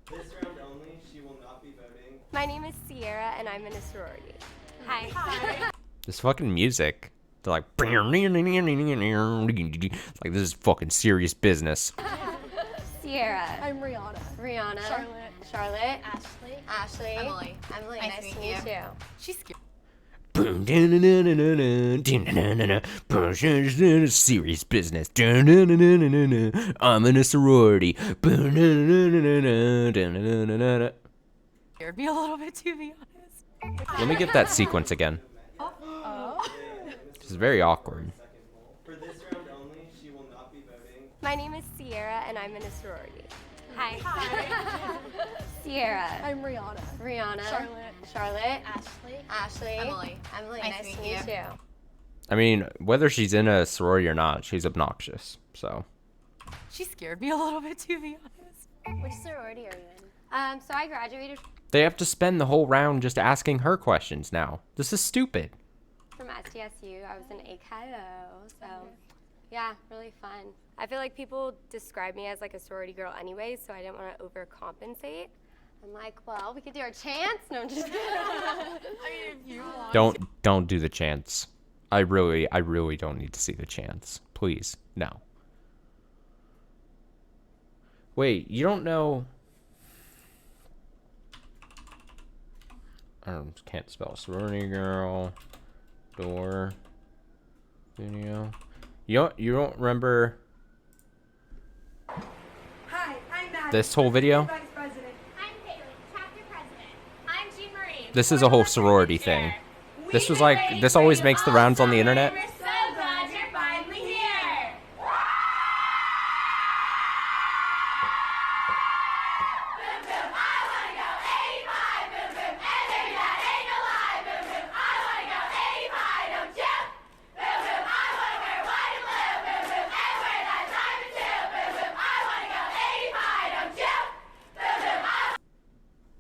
This round only, she will not be voting. My name is Sierra, and I'm in a sorority. Hi. This fucking music. They're like, like this is fucking serious business. Sierra. I'm Rihanna. Rihanna. Charlotte. Ashley. Emily. Nice to meet you. She's scared. Serious business. I'm in a sorority. Scared me a little bit, to be honest. Let me get that sequence again. This is very awkward. For this round only, she will not be voting. My name is Sierra, and I'm in a sorority. Hi. Sierra. I'm Rihanna. Rihanna. Charlotte. Ashley. Emily. Nice to meet you. I mean, whether she's in a sorority or not, she's obnoxious. So. She scared me a little bit, to be honest. Which sorority are you in? So I graduated They have to spend the whole round just asking her questions now. This is stupid. From SDSU, I was in AKO, so yeah, really fun. I feel like people describe me as like a sorority girl anyway, so I didn't want to overcompensate. I'm like, well, we could do our chants. No, I'm just kidding. I mean, if you want. Don't do the chants. I really don't need to see the chants. Please, no. Wait, you don't know? I can't spell sorority girl. Door. Video. You don't remember? Hi, I'm Matt. This whole video? Vice President. I'm Haley, chapter president. I'm Jean Marie. This is a whole sorority thing. This was like, this always makes the rounds on the internet. We're so glad you're finally here.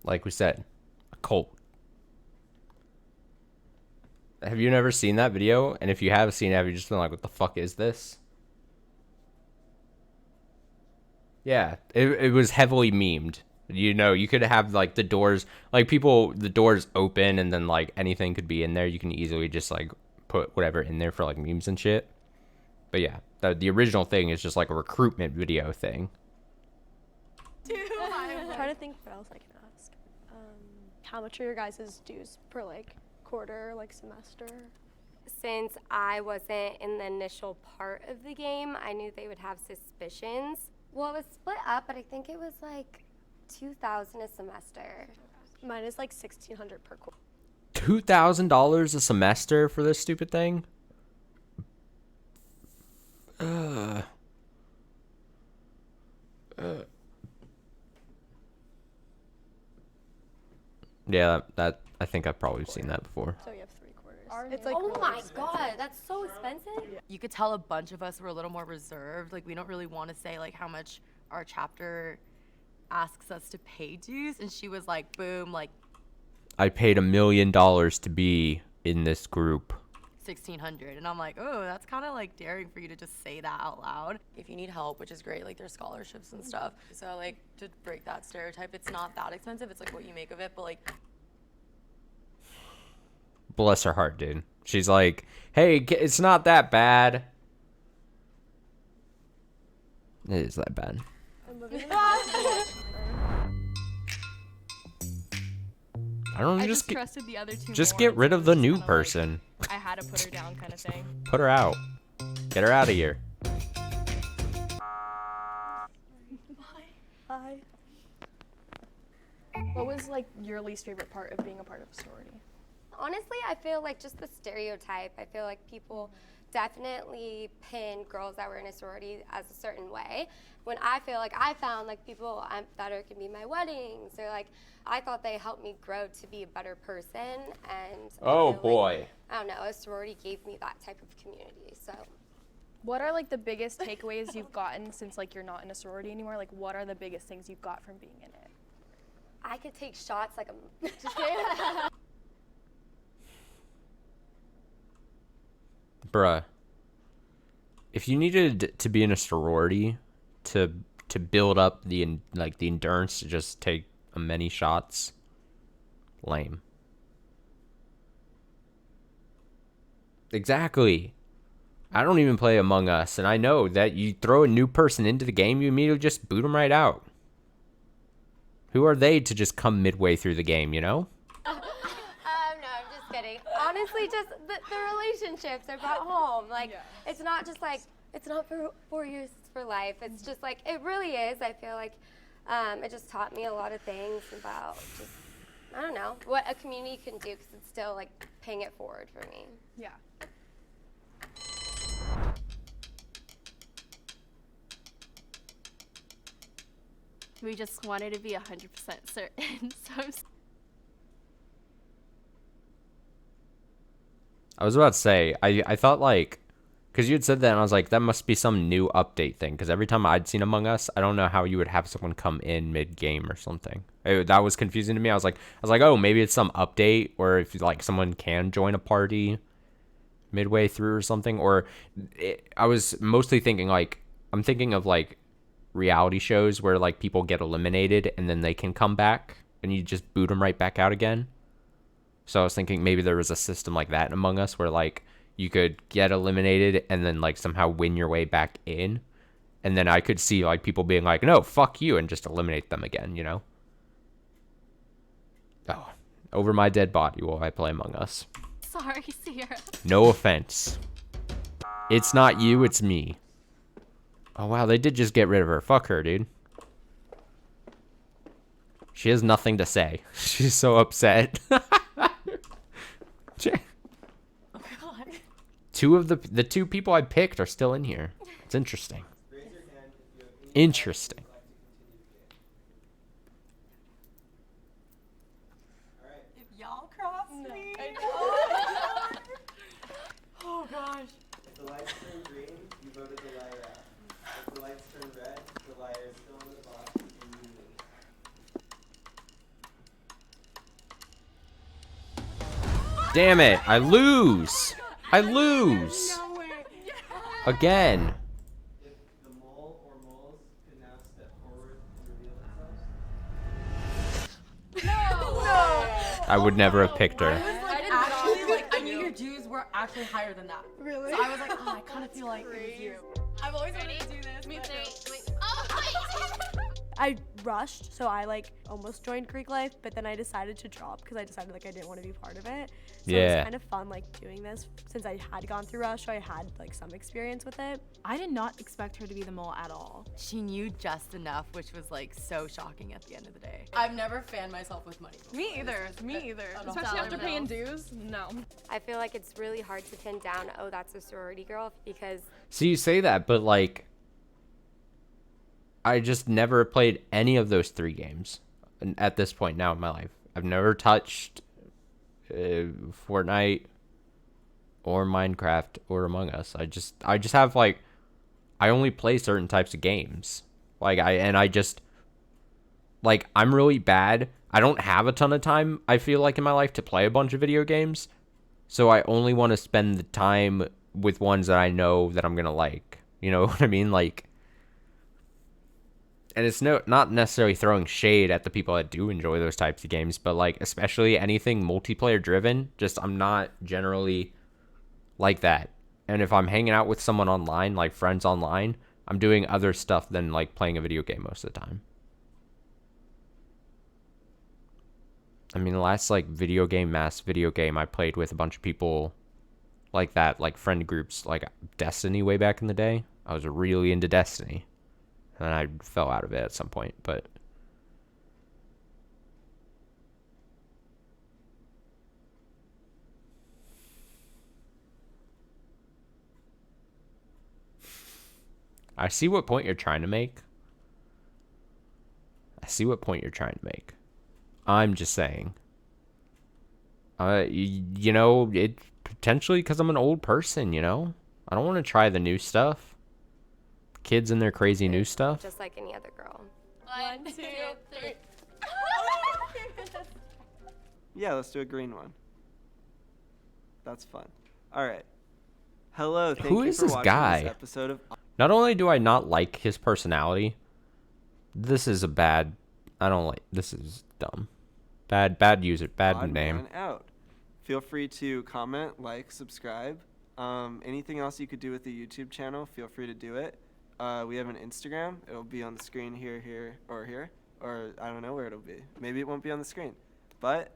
Like we said, a cult. Have you never seen that video? And if you have seen it, have you just been like, what the fuck is this? Yeah, it was heavily memed. You know, you could have like the doors, like the doors open and then like anything could be in there. You can easily just like put whatever in there for like memes and shit. But yeah, the original thing is just like a recruitment video thing. I'm trying to think what else I can ask. How much are your guys' dues per like quarter, like semester? Since I wasn't in the initial part of the game, I knew they would have suspicions. Well, it was split up, but I think it was like $2,000 a semester. Mine is like $1,600 per quarter. $2,000 a semester for this stupid thing? Yeah, that I think I've probably seen that before. So you have 3 quarters. It's like, oh my god, that's so expensive. You could tell a bunch of us were a little more reserved. Like, we don't really want to say like how much our chapter asks us to pay dues, and she was like, boom, like I paid $1 million to be in this group. 1,600, and I'm like, oh, that's kind of like daring for you to just say that out loud. If you need help, which is great, like there's scholarships and stuff. So like, to break that stereotype, it's not that expensive. It's like what you make of it, but like. Bless her heart, dude. She's like, hey, it's not that bad. It is that bad. I don't know, just trusted the other two just more, get and rid so of it the was new kinda person. Like, I had to put her down, kind of thing. Put her out. Get her out of here. Hi. What was like your least favorite part of being a part of a sorority? Honestly, I feel like just the stereotype. I feel like people definitely pin girls that were in a sorority as a certain way. When I feel like I found like people that are can be my weddings, or like I thought they helped me grow to be a better person. And Oh I feel boy. like, I don't know, a sorority gave me that type of community. So. What are like the biggest takeaways you've gotten since like you're not in a sorority anymore? Like, what are the biggest things you've got from being in it? I could take shots like a. Just Bruh. If you needed to be in a sorority to build up the endurance to just take many shots, lame. Exactly. I don't even play Among Us, and I know that you throw a new person into the game, you immediately just boot them right out. Who are they to just come midway through the game, you know? No, I'm just kidding. Honestly, just the relationships are about home. Like, it's not just like, it's not for 4 years, it's for life. It's just like, it really is. I feel like it just taught me a lot of things about just, I don't know, what a community can do, because it's still like paying it forward for me. Yeah. We just wanted to be 100% certain. So I was about to say, I thought like Because you had said that, and I was like, that must be some new update thing. Because every time I'd seen Among Us, I don't know how you would have someone come in mid-game or something. That was confusing to me. I was like, oh, maybe it's some update, or if like someone can join a party midway through or something. Or I was mostly thinking like, I'm thinking of like reality shows where like people get eliminated and then they can come back, and you just boot them right back out again. So I was thinking maybe there was a system like that in Among Us where like you could get eliminated and then like somehow win your way back in. And then I could see like people being like, no, fuck you, and just eliminate them again, you know? Oh, over my dead body while I play Among Us. Sorry, Sierra. No offense. It's not you, it's me. Oh wow, they did just get rid of her. Fuck her, dude. She has nothing to say. She's so upset. Two of the two people I picked are still in here. It's interesting. Interesting. If y'all cross me. Oh gosh. If the lights turn green, you voted the liar out. If the lights turn red, the liar is still in the box and you leave. Damn it, I lose. I lose. Again. If the mole or moles can now step forward and reveal themselves. No. I would never have picked her. I knew your Jews were actually higher than that. Really? So I was like, oh, I kind of feel like it was you. I've always wanted to do this. Me too. I rushed, so I like almost joined Greek life, but then I decided to drop because I decided like I didn't want to be part of it. So it was kind of fun like doing this since I had gone through Rush, so I had like some experience with it. I did not expect her to be the mole at all. She knew just enough, which was like so shocking at the end of the day. I've never fanned myself with money before. Me either. Especially after paying dues. No. I feel like it's really hard to pin down, oh, that's a sorority girl, because So you say that, but like, I just never played any of those 3 games at this point now in my life. I've never touched Fortnite or Minecraft or Among Us. I just have like, I only play certain types of games. Like I just like, I'm really bad. I don't have a ton of time, I feel like, in my life to play a bunch of video games. So I only want to spend the time with ones that I know that I'm going to like. You know what I mean? Like, and it's not necessarily throwing shade at the people that do enjoy those types of games, but like, especially anything multiplayer driven, just I'm not generally like that. And if I'm hanging out with someone online, like friends online, I'm doing other stuff than like playing a video game most of the time. I mean, the last like mass video game I played with a bunch of people like that, like friend groups, like Destiny way back in the day. I was really into Destiny. And I fell out of it at some point, but I see what point you're trying to make. I'm just saying. You know, it potentially because I'm an old person, you know? I don't want to try the new stuff. Kids and their crazy new stuff. just like any other girl. 1, 2, 3. Yeah, let's do a green one. That's fun. All right. Hello. Thank Who you is for this watching guy? This episode of. Not only do I not like his personality, this is dumb. Bad user, bad Odd name. Man out. Feel free to comment, like, subscribe. Anything else you could do with the YouTube channel, feel free to do it. We have an Instagram. It'll be on the screen here, or I don't know where it'll be. Maybe it won't be on the screen. But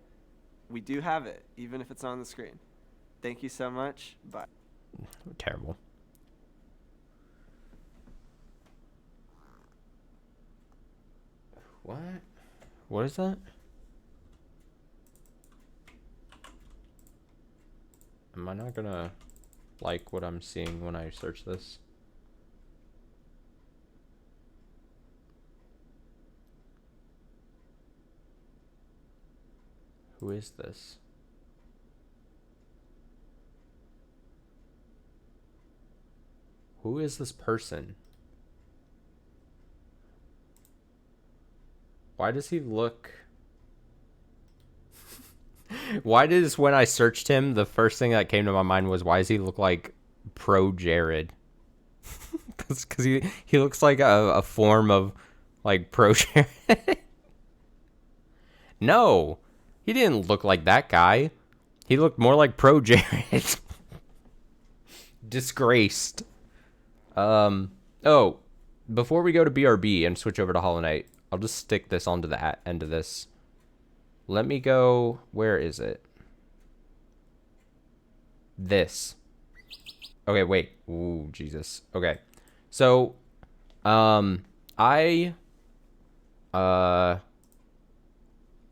we do have it, even if it's on the screen. Thank you so much. Bye. Terrible. What? What is that? Am I not gonna like what I'm seeing when I search this? Who is this? Who is this person? Why does he look... Why does, when I searched him, the first thing that came to my mind was, why does he look like pro Jared? Because he looks like a form of, like, pro Jared. No, he didn't look like that guy. He looked more like pro Jared. Disgraced. Oh, before we go to BRB and switch over to Hollow Knight, I'll just stick this onto the end of this. Let me go, where is it? This. Okay, wait. Ooh, Jesus. Okay. So, on the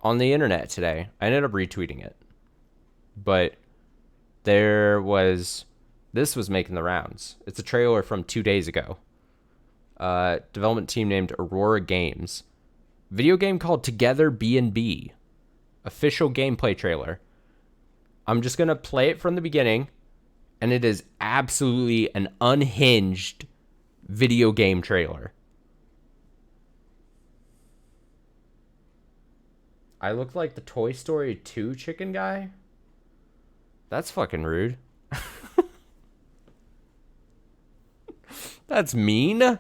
internet today, I ended up retweeting it. But this was making the rounds. It's a trailer from 2 days ago. Development team named Aurora Games. Video game called Together B&B. Official gameplay trailer. I'm just going to play it from the beginning, and it is absolutely an unhinged video game trailer. I look like the Toy Story 2 chicken guy? That's fucking rude. That's mean.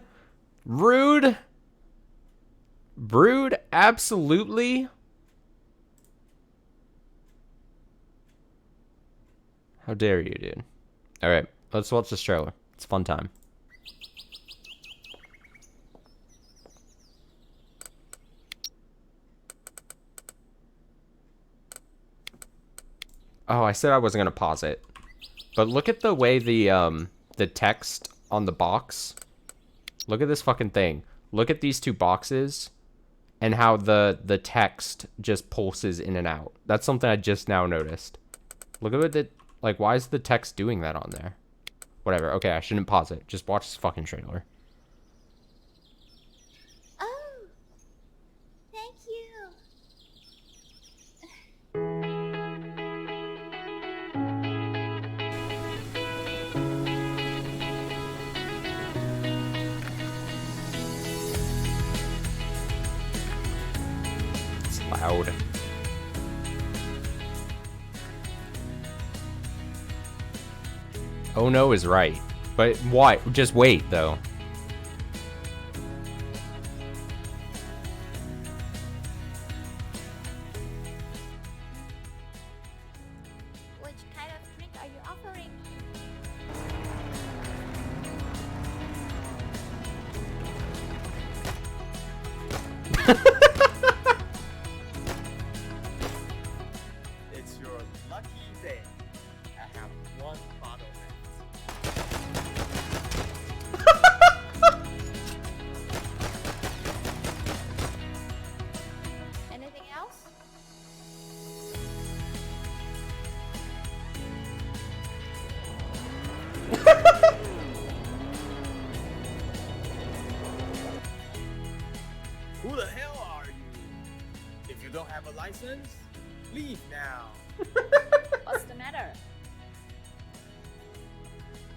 Rude. Rude, absolutely. How dare you, dude. Alright, let's watch this trailer. It's a fun time. Oh, I said I wasn't gonna pause it. But look at the way the text on the box. Look at this fucking thing. Look at these two boxes and how the text just pulses in and out. That's something I just now noticed. Look at it. Like, why is the text doing that on there? Whatever. Okay, I shouldn't pause it. Just watch this fucking trailer. Oh, thank you. It's loud. Oh no is right. But why? Just wait, though. Which kind of drink are you offering? It's your lucky day. I have one bottle Anything else? Who the hell are you? If you don't have a license, leave now. What's the matter?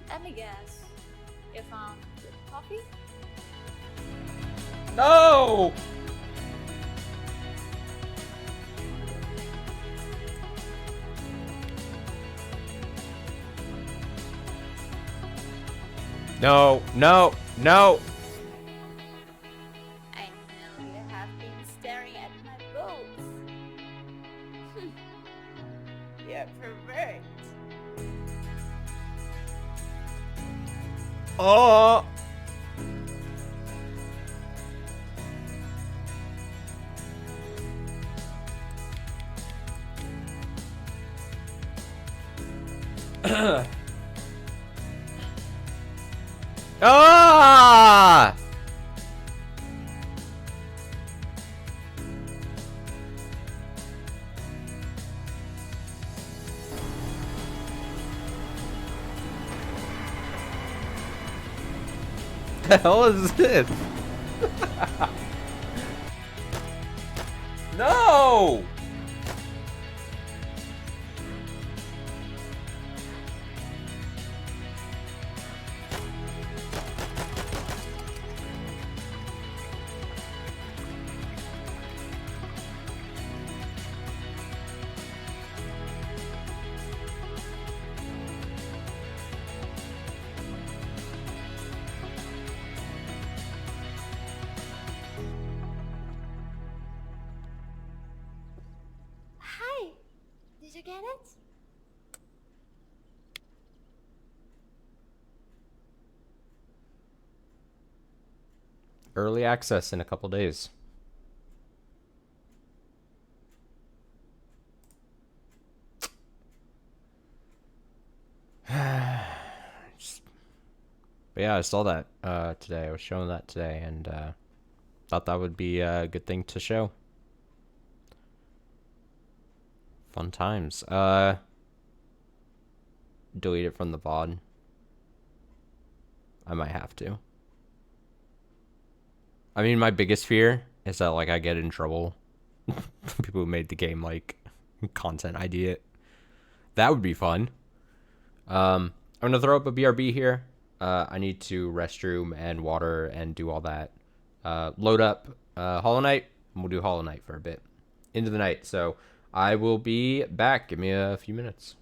Let me guess. You found coffee? No! No, no, no! I know you have been staring at my boots. Yeah, pervert. Oh! Ah! The hell is this? No! early access in a couple days. But yeah, I saw that today. I was showing that today, and thought that would be a good thing to show. Fun times. Delete it from the VOD. I might have to. I mean, my biggest fear is that like I get in trouble. People who made the game like content ID it. That would be fun. I'm gonna throw up a BRB here. I need to restroom and water and do all that. Load up Hollow Knight, and we'll do Hollow Knight for a bit into the night. So I will be back. Give me a few minutes.